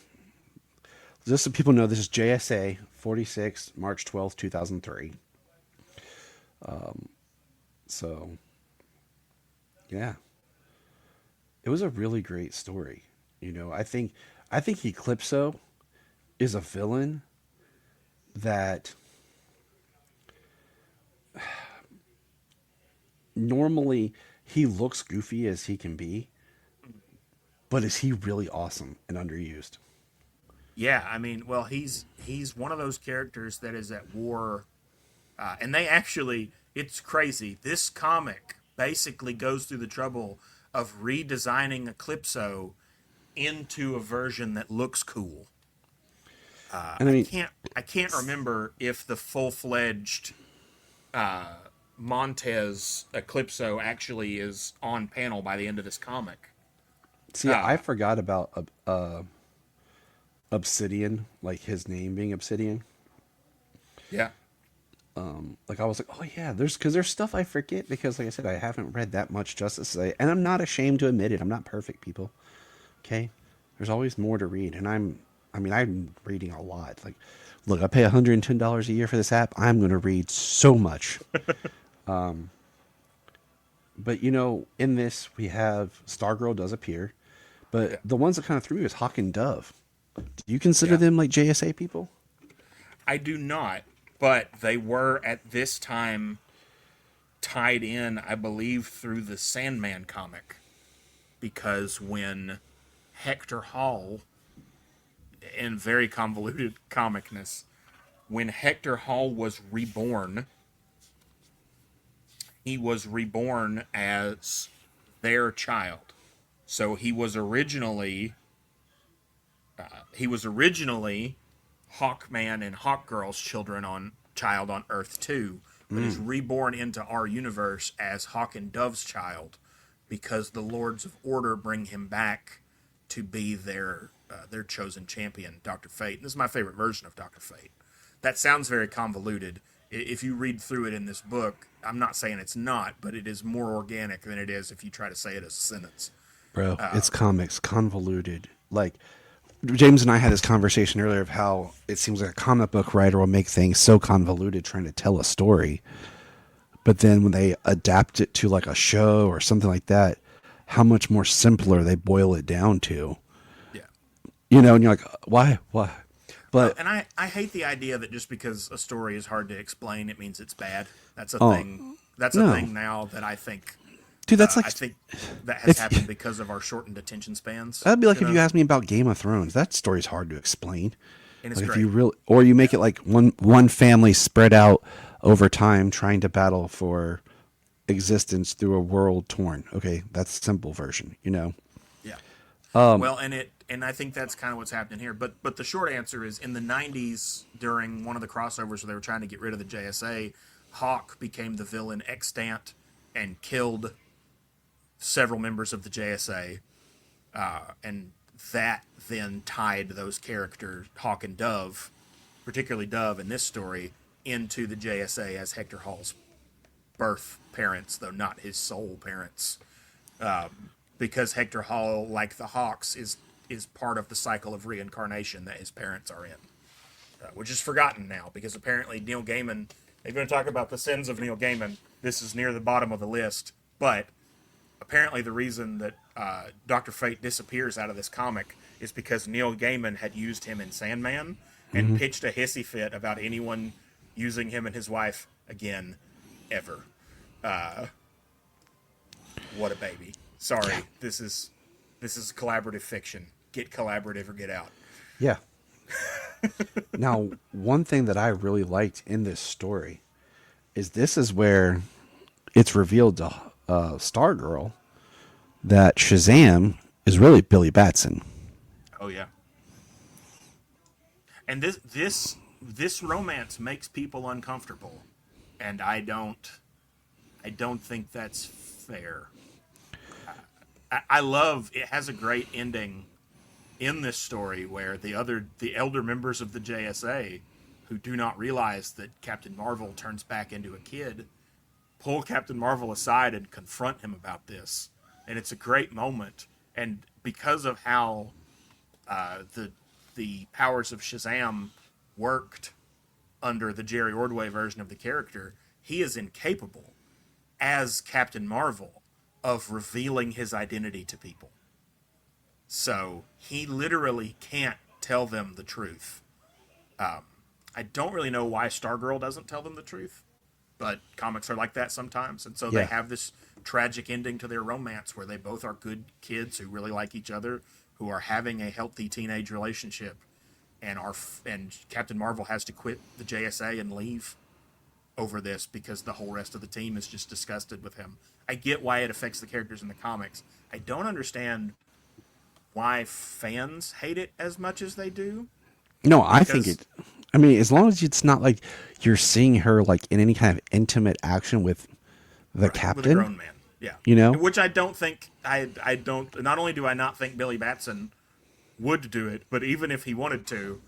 C: just so people know, this is JSA 46, March 12th, 2003. So, yeah, it was a really great story. You know, I think Eclipso is a villain that normally he looks goofy as he can be, but is he really awesome and underused?
D: Yeah, I mean, well, he's one of those characters that is at war, and they actually, it's crazy. This comic basically goes through the trouble of redesigning Eclipso into a version that looks cool.
C: And I mean,
D: I can't remember if the full fledged Montez Eclipso actually is on panel by the end of this comic.
C: see, I forgot about Obsidian, like his name being Obsidian.
D: Yeah.
C: Like I was like, oh yeah, there's stuff I forget because, like I said, I haven't read that much Justice League, and I'm not ashamed to admit it. I'm not perfect, people. Okay, there's always more to read, and I'm reading a lot. Like, look, I pay $110 a year for this app. I'm going to read so much. But in this we have Stargirl does appear, but the ones that kind of threw me is Hawk and Dove. Do you consider them like JSA people?
D: I do not, but they were at this time tied in, I believe, through the Sandman comic. Because when Hector Hall, in very convoluted comicness, when Hector Hall was reborn, he was reborn as their child. So he was originally Hawkman and Hawkgirl's child on Earth 2, but is reborn into our universe as Hawk and Dove's child because the Lords of Order bring him back to be their chosen champion, Dr. Fate. And this is my favorite version of Dr. Fate. That sounds very convoluted. If you read through it in this book, I'm not saying it's not, but it is more organic than it is if you try to say it as a sentence.
C: Bro, it's comics, convoluted. Like, James and I had this conversation earlier of how it seems like a comic book writer will make things so convoluted trying to tell a story. But then when they adapt it to like a show or something like that, how much more simpler they boil it down to.
D: Yeah.
C: And you're like, why? But
D: and I hate the idea that just because a story is hard to explain, it means it's bad. That's a thing. That's a thing now that I think.
C: Dude, that's
D: I think that has happened because of our shortened attention spans.
C: That'd be like if you asked me about Game of Thrones. That story's hard to explain.
D: And it's
C: like
D: great.
C: If you really, or you make it like one family spread out over time trying to battle for existence through a world torn. Okay, that's the simple version,
D: Yeah. Well, and I think that's kind of what's happening here. But the short answer is in the 90s, during one of the crossovers where they were trying to get rid of the JSA, Hawk became the villain extant and killed several members of the JSA. And that then tied those characters, Hawk and Dove, particularly Dove in this story, into the JSA as Hector Hall's birth parents, though not his soul parents. Because Hector Hall, like the Hawks, is part of the cycle of reincarnation that his parents are in. Which is forgotten now, because apparently Neil Gaiman, they're going to talk about the sins of Neil Gaiman. This is near the bottom of the list. But apparently the reason that Dr. Fate disappears out of this comic is because Neil Gaiman had used him in Sandman and pitched a hissy fit about anyone using him and his wife again, ever. What a baby. Sorry, this is collaborative fiction. Get collaborative or get out.
C: Yeah. Now, one thing that I really liked in this story is this is where it's revealed to Stargirl that Shazam is really Billy Batson.
D: Oh yeah. And this romance makes people uncomfortable, and I don't think that's fair. I love it. Has a great ending in this story where the elder members of the JSA, who do not realize that Captain Marvel turns back into a kid, pull Captain Marvel aside and confront him about this, and it's a great moment. And because of how the powers of Shazam worked under the Jerry Ordway version of the character, he is incapable as Captain Marvel of revealing his identity to people. So he literally can't tell them the truth. I don't really know why Stargirl doesn't tell them the truth, but comics are like that sometimes. And so they have this tragic ending to their romance where they both are good kids who really like each other, who are having a healthy teenage relationship. and Captain Marvel has to quit the JSA and leave over this because the whole rest of the team is just disgusted with him. I get why it affects the characters in the comics. I don't understand why fans hate it as much as they do.
C: No, I think it. I mean, as long as it's not like you're seeing her like in any kind of intimate action with the captain,
D: with a grown man, yeah,
C: you know,
D: which I don't think. I don't. Not only do I not think Billy Batson would do it, but even if he wanted to,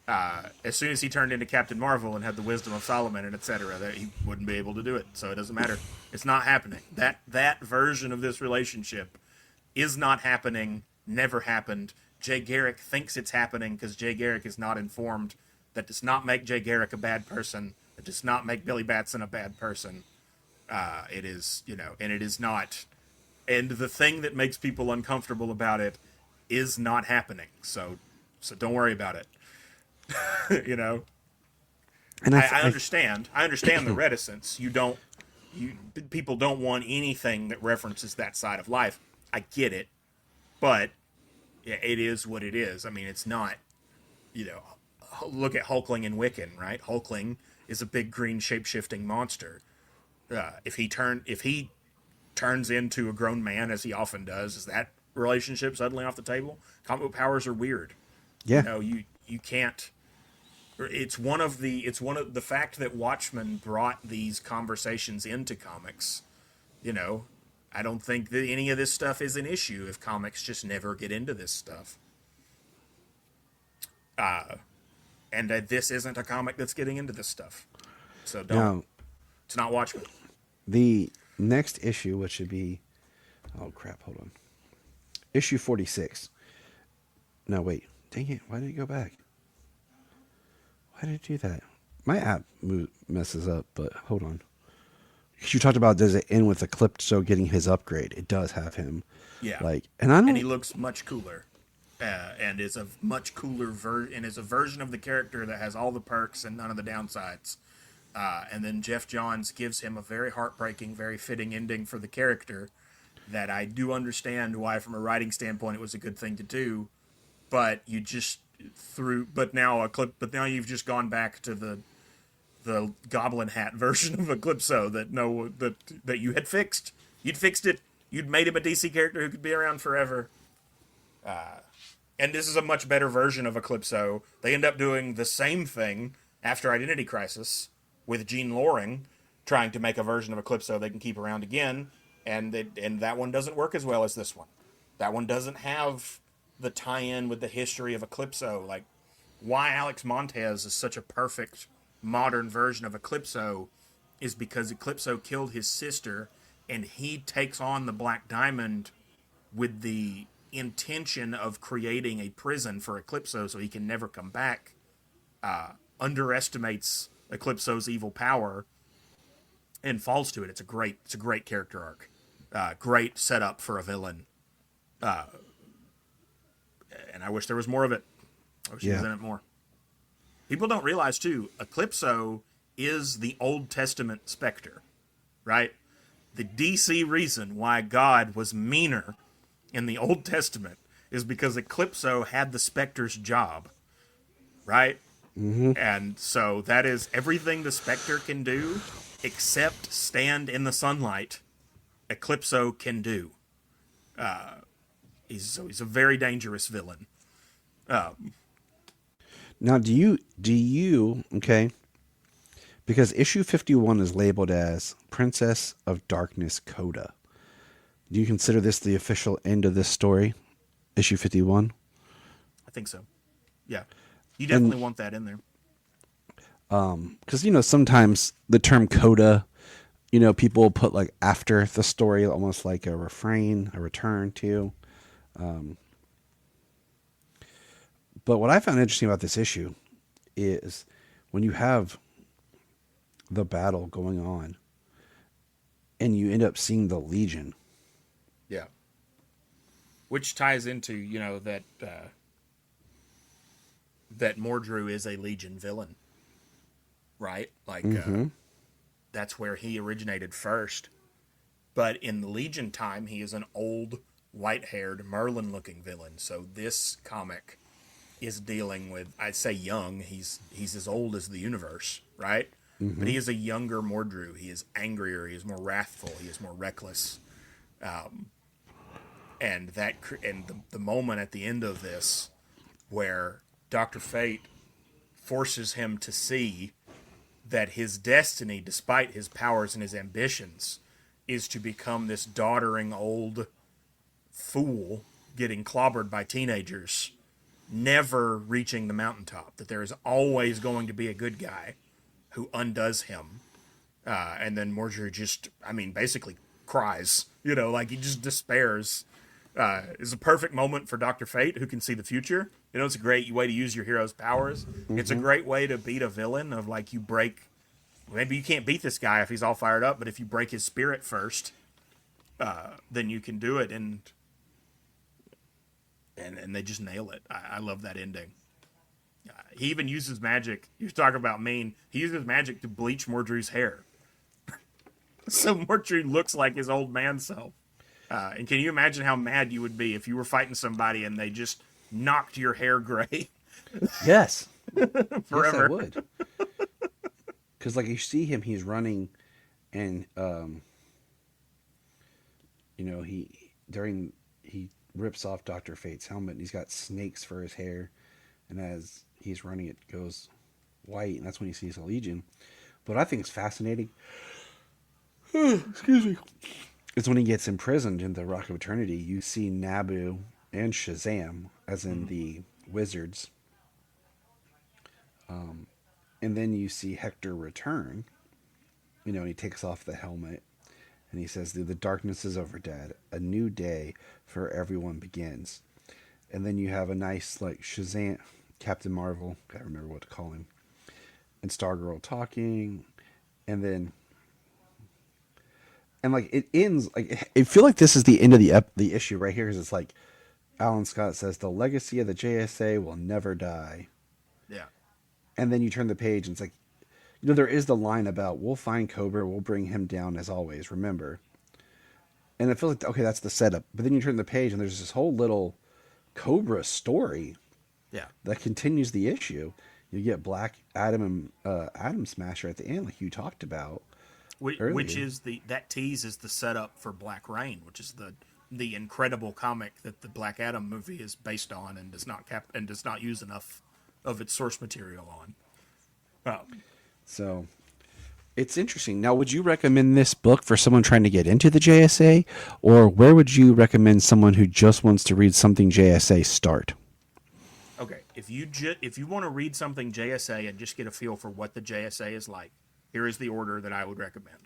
D: as soon as he turned into Captain Marvel and had the wisdom of Solomon and etc., that he wouldn't be able to do it. So it doesn't matter. It's not happening. That version of this relationship is not happening. Never happened. Jay Garrick thinks it's happening because Jay Garrick is not informed. That does not make Jay Garrick a bad person. It does not make Billy Batson a bad person. It is, and it is not. And the thing that makes people uncomfortable about it is not happening. So don't worry about it. And I understand. I understand the reticence. People don't want anything that references that side of life. I get it, but yeah, it is what it is. I mean, it's not. Look at Hulkling and Wiccan, right? Hulkling is a big green shape-shifting monster. If he turns into a grown man, as he often does, is that relationship suddenly off the table? Comic book powers are weird.
C: Yeah.
D: You can't. It's one of the fact that Watchmen brought these conversations into comics. I don't think that any of this stuff is an issue if comics just never get into this stuff. And this isn't a comic that's getting into this stuff. So don't.
C: Now,
D: it's not Watchmen.
C: The next issue, which should be, oh crap, hold on. Issue 46. No, wait. Dang it. Why did it go back? Why did it do that? My app messes up, but hold on. Because you talked about, does it end with Eclipso getting his upgrade? It does have him.
D: Yeah.
C: And
D: he looks much cooler. And is a much cooler and is a version of the character that has all the perks and none of the downsides. And then Jeff Johns gives him a very heartbreaking, very fitting ending for the character that I do understand why, from a writing standpoint, it was a good thing to do. But you just but now you've just gone back to the Goblin Hat version of Eclipso that you had fixed. You'd fixed it. You'd made him a DC character who could be around forever. And this is a much better version of Eclipso. They end up doing the same thing after Identity Crisis with Gene Loring trying to make a version of Eclipso they can keep around again, and that one doesn't work as well as this one. That one doesn't have the tie-in with the history of Eclipso. Like, why Alex Montez is such a perfect modern version of Eclipso is because Eclipso killed his sister, and he takes on the Black Diamond with the intention of creating a prison for Eclipso so he can never come back, underestimates Eclipso's evil power and falls to it. It's a great character arc. Great setup for a villain. And I wish there was more of it. I wish he was in it more. People don't realize, too, Eclipso is the Old Testament Spectre, right? The DC reason why God was meaner in the Old Testament is because Eclipso had the Spectre's job, right? Mm-hmm. And so that is everything the Spectre can do except stand in the sunlight. Eclipso can do. He's a very dangerous villain.
C: Now, do you, okay, because issue 51 is labeled as Princess of Darkness Coda. Do you consider this the official end of this story, issue 51?
D: I think so. Yeah. You definitely want that in there.
C: Because, sometimes the term coda, people put like after the story, almost like a refrain, a return to. But what I found interesting about this issue is when you have the battle going on and you end up seeing the Legion.
D: Yeah. Which ties into, that Mordru is a Legion villain, right? Like, that's where he originated first. But in the Legion time, he is an old, white-haired, Merlin-looking villain. So this comic is dealing with, I'd say young, he's as old as the universe, right?
C: Mm-hmm.
D: But he is a younger Mordru. He is angrier, he is more wrathful, he is more reckless. And the moment at the end of this where Dr. Fate forces him to see that his destiny, despite his powers and his ambitions, is to become this doddering old fool getting clobbered by teenagers, never reaching the mountaintop, that there is always going to be a good guy who undoes him. And then Mordru just, basically cries, like he just despairs. Is a perfect moment for Dr. Fate, who can see the future. It's a great way to use your hero's powers. Mm-hmm. It's a great way to beat a villain of like you break. Maybe you can't beat this guy if he's all fired up, but if you break his spirit first, then you can do it. And they just nail it. I love that ending. He even uses magic. You talk about mean. He uses magic to bleach Mordru's hair. So Mordru looks like his old man self. And can you imagine how mad you would be if you were fighting somebody and they just knocked your hair gray?
C: Yes.
D: Forever.
C: Yes, I would. Because, like, you see him, he's running, and, he rips off Dr. Fate's helmet, and he's got snakes for his hair, and as he's running, it goes white, and that's when he sees a Legion. But what I think is fascinating, excuse me, is when he gets imprisoned in the Rock of Eternity, you see Nabu and Shazam, as in the wizards. And then you see Hector return, and he takes off the helmet, and he says, the darkness is over, Dad. A new day for everyone begins. And then you have a nice, like, Shazam, Captain Marvel, gotta remember what to call him, and Stargirl talking, and then... And, like, it ends, like, I feel like this is the end of the issue right here, because it's like, Alan Scott says, the legacy of the JSA will never die.
D: Yeah.
C: And then you turn the page, and it's like, there is the line about, we'll find Cobra, we'll bring him down as always, remember. And it feels like, okay, that's the setup. But then you turn the page, and there's this whole little Cobra story that continues the issue. You get Black Adam and Atom Smasher at the end, like you talked about.
D: Which is that tease is the setup for Black Rain, which is the incredible comic that the Black Adam movie is based on and does not use enough of its source material on.
C: So it's interesting. Now, would you recommend this book for someone trying to get into the JSA, or where would you recommend someone who just wants to read something JSA start?
D: Okay, if you want to read something JSA and just get a feel for what the JSA is like, here is the order that I would recommend.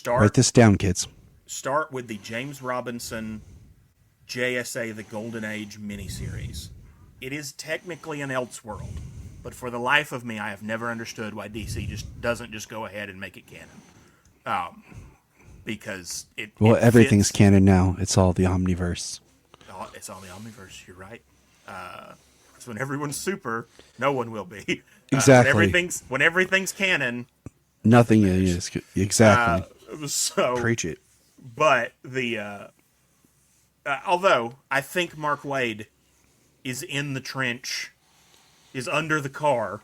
C: Write this down, kids.
D: Start with the James Robinson JSA The Golden Age miniseries. It is technically an Elseworld, but for the life of me, I have never understood why DC just doesn't just go ahead and make it canon. Because
C: everything's canon now. It's all the Omniverse.
D: It's all the Omniverse. You're right. Because when everyone's super, no one will be.
C: Exactly.
D: When everything's canon,
C: nothing is. Exactly.
D: So
C: preach it.
D: But although I think Mark Waid is in the trench, is under the car,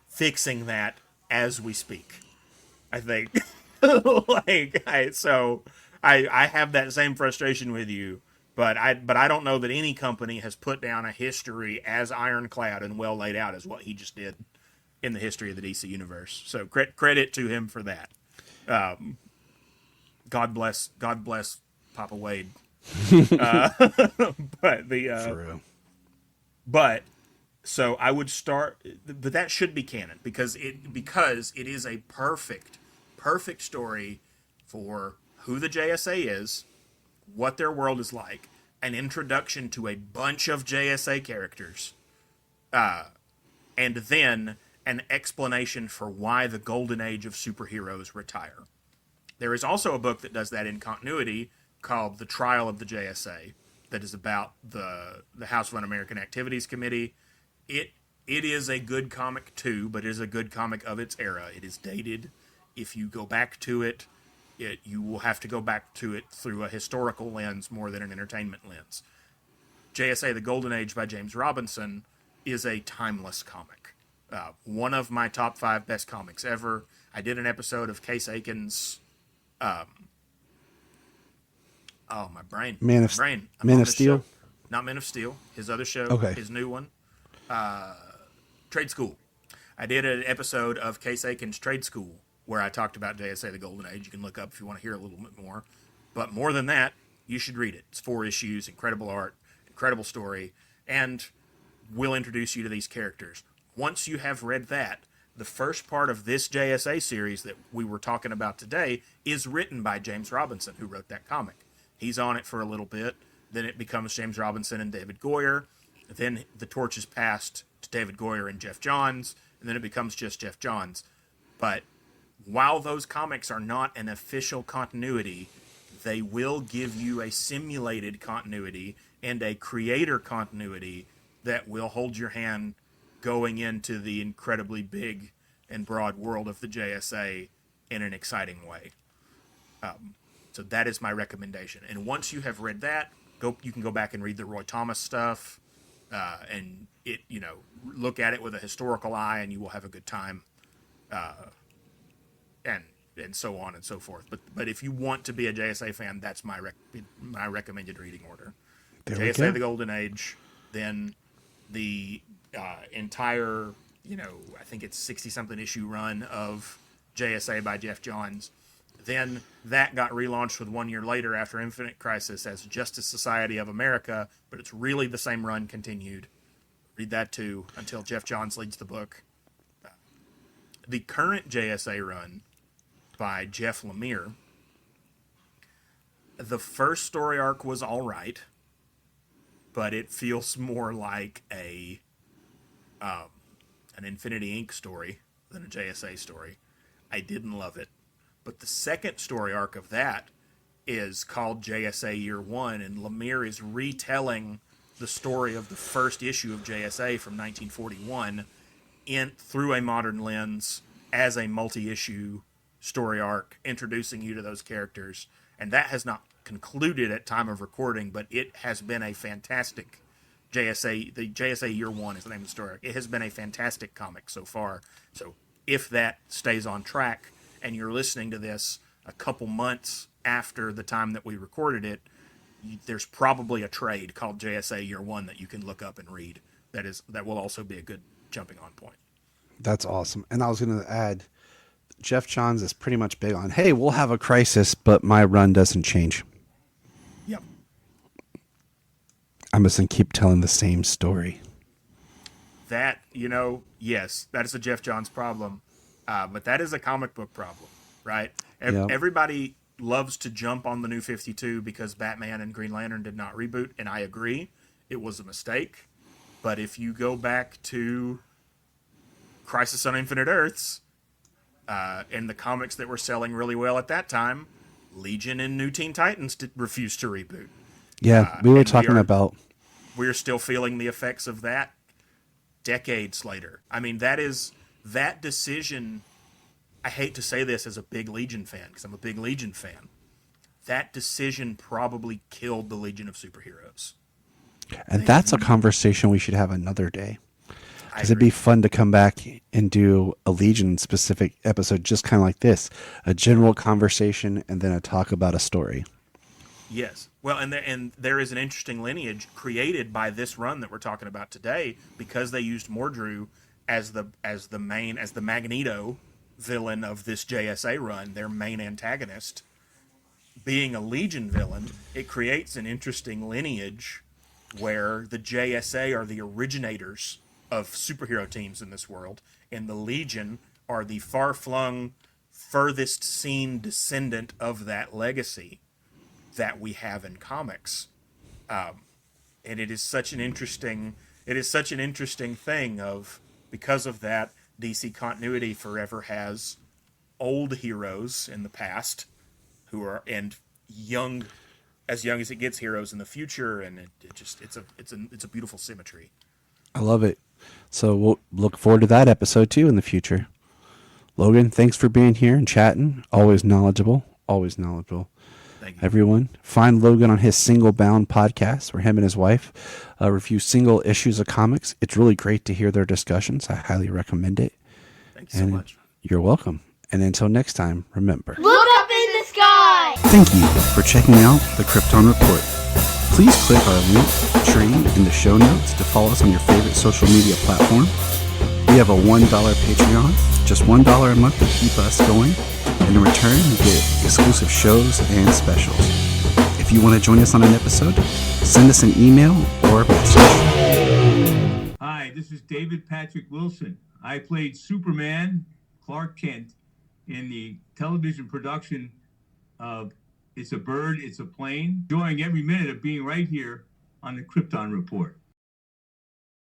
D: fixing that as we speak. I think, I have that same frustration with you, but I don't know that any company has put down a history as ironclad and well laid out as what he just did in the history of the DC universe. So credit to him for that. God bless Papa Wade. For real. But so I would start, but that should be canon because it is a perfect story for who the JSA is, what their world is like, an introduction to a bunch of JSA characters, and then an explanation for why the golden age of superheroes retire. There is also a book that does that in continuity called The Trial of the JSA that is about the House of Un-American Activities Committee. It is a good comic too, but it is a good comic of its era. It is dated. If you go back to it, you will have to go back to it through a historical lens more than an entertainment lens. JSA The Golden Age by James Robinson is a timeless comic. One of my top 5 best comics ever. I did an episode of Case Aiken's. My brain.
C: Man of Steel?
D: Show. Not Man of Steel. His other show.
C: Okay.
D: His new one. Trade School. I did an episode of Case Aiken's Trade School where I talked about JSA the Golden Age. You can look up if you want to hear a little bit more. But more than that, you should read it. It's 4 issues, incredible art, incredible story, and will introduce you to these characters. Once you have read that, the first part of this JSA series that we were talking about today is written by James Robinson, who wrote that comic. He's on it for a little bit. Then it becomes James Robinson and David Goyer. Then the torch is passed to David Goyer and Jeff Johns, and then it becomes just Jeff Johns. But while those comics are not an official continuity, they will give you a simulated continuity and a creator continuity that will hold your hand going into the incredibly big and broad world of the JSA in an exciting way. So that is my recommendation. And once you have read that, you can go back and read the Roy Thomas stuff, and look at it with a historical eye, and you will have a good time, and so on and so forth. But if you want to be a JSA fan, that's my recommended reading order. JSA the Golden Age, then the entire, I think it's 60-something issue run of JSA by Jeff Johns. Then that got relaunched with 1 year later after Infinite Crisis as Justice Society of America, but it's really the same run continued. Read that too until Jeff Johns leads the book. The current JSA run by Jeff Lemire, the first story arc was all right, but it feels more like an Infinity Inc. story than a JSA story. I didn't love it. But the second story arc of that is called JSA Year One, and Lemire is retelling the story of the first issue of JSA from 1941 through a modern lens as a multi-issue story arc, introducing you to those characters. And that has not concluded at time of recording, but it has been a fantastic JSA. The JSA Year One is the name of the story arc. It has been a fantastic comic so far. So if that stays on track, and you're listening to this a couple months after the time that we recorded it, there's probably a trade called JSA Year One that you can look up and read. That will also be a good jumping on point.
C: That's awesome. And I was going to add, Jeff Johns is pretty much big on, hey, we'll have a crisis, but my run doesn't change.
D: Yep.
C: I'm just going to keep telling the same story.
D: That, yes, that is a Jeff Johns problem. But that is a comic book problem, right?
C: Yep.
D: Everybody loves to jump on the New 52 because Batman and Green Lantern did not reboot, and I agree. It was a mistake. But if you go back to Crisis on Infinite Earths, and the comics that were selling really well at that time, Legion and New Teen Titans refused to reboot.
C: Yeah, we were talking about...
D: We're still feeling the effects of that decades later. I mean, that decision, I hate to say this as a big Legion fan, because I'm a big Legion fan, that decision probably killed the Legion of Superheroes.
C: And that's a conversation we should have another day. Because it'd be fun to come back and do a Legion-specific episode just kind of like this. A general conversation and then a talk about a story. Yes.
D: Well, and there is an interesting lineage created by this run that we're talking about today, because they used Mordru as the Magneto villain of this JSA run, their main antagonist. Being a Legion villain, it creates an interesting lineage where the JSA are the originators of superhero teams in this world, and the Legion are the far-flung, furthest seen descendant of that legacy that we have in comics. And it is such an interesting thing of, because of that, DC continuity forever has old heroes in the past who are, and young as it gets, heroes in the future, and it's a beautiful symmetry.
C: I love it. So we'll look forward to that episode too in the future. Logan, thanks for being here and chatting. Always knowledgeable. Always knowledgeable.
D: Thank you.
C: everyone. Find Logan on his Single Bound podcast, where him and his wife review single issues of comics. It's really great to hear their discussions. I highly recommend it.
D: Thank you so much.
C: You're welcome. And until next time, remember,
E: Look up in the sky!
C: thank you for checking out the Krypton Report. Please click our link tree in the show notes to follow us on your favorite social media platform. We have a $1 Patreon, just $1 a month to keep us going. And in return, you get exclusive shows and specials. If you want to join us on an episode, send us an email or a message.
F: Hi, this is David Patrick Wilson. I played Superman, Clark Kent, in the television production of It's a Bird, It's a Plane. Enjoying every minute of being right here on the Krypton Report.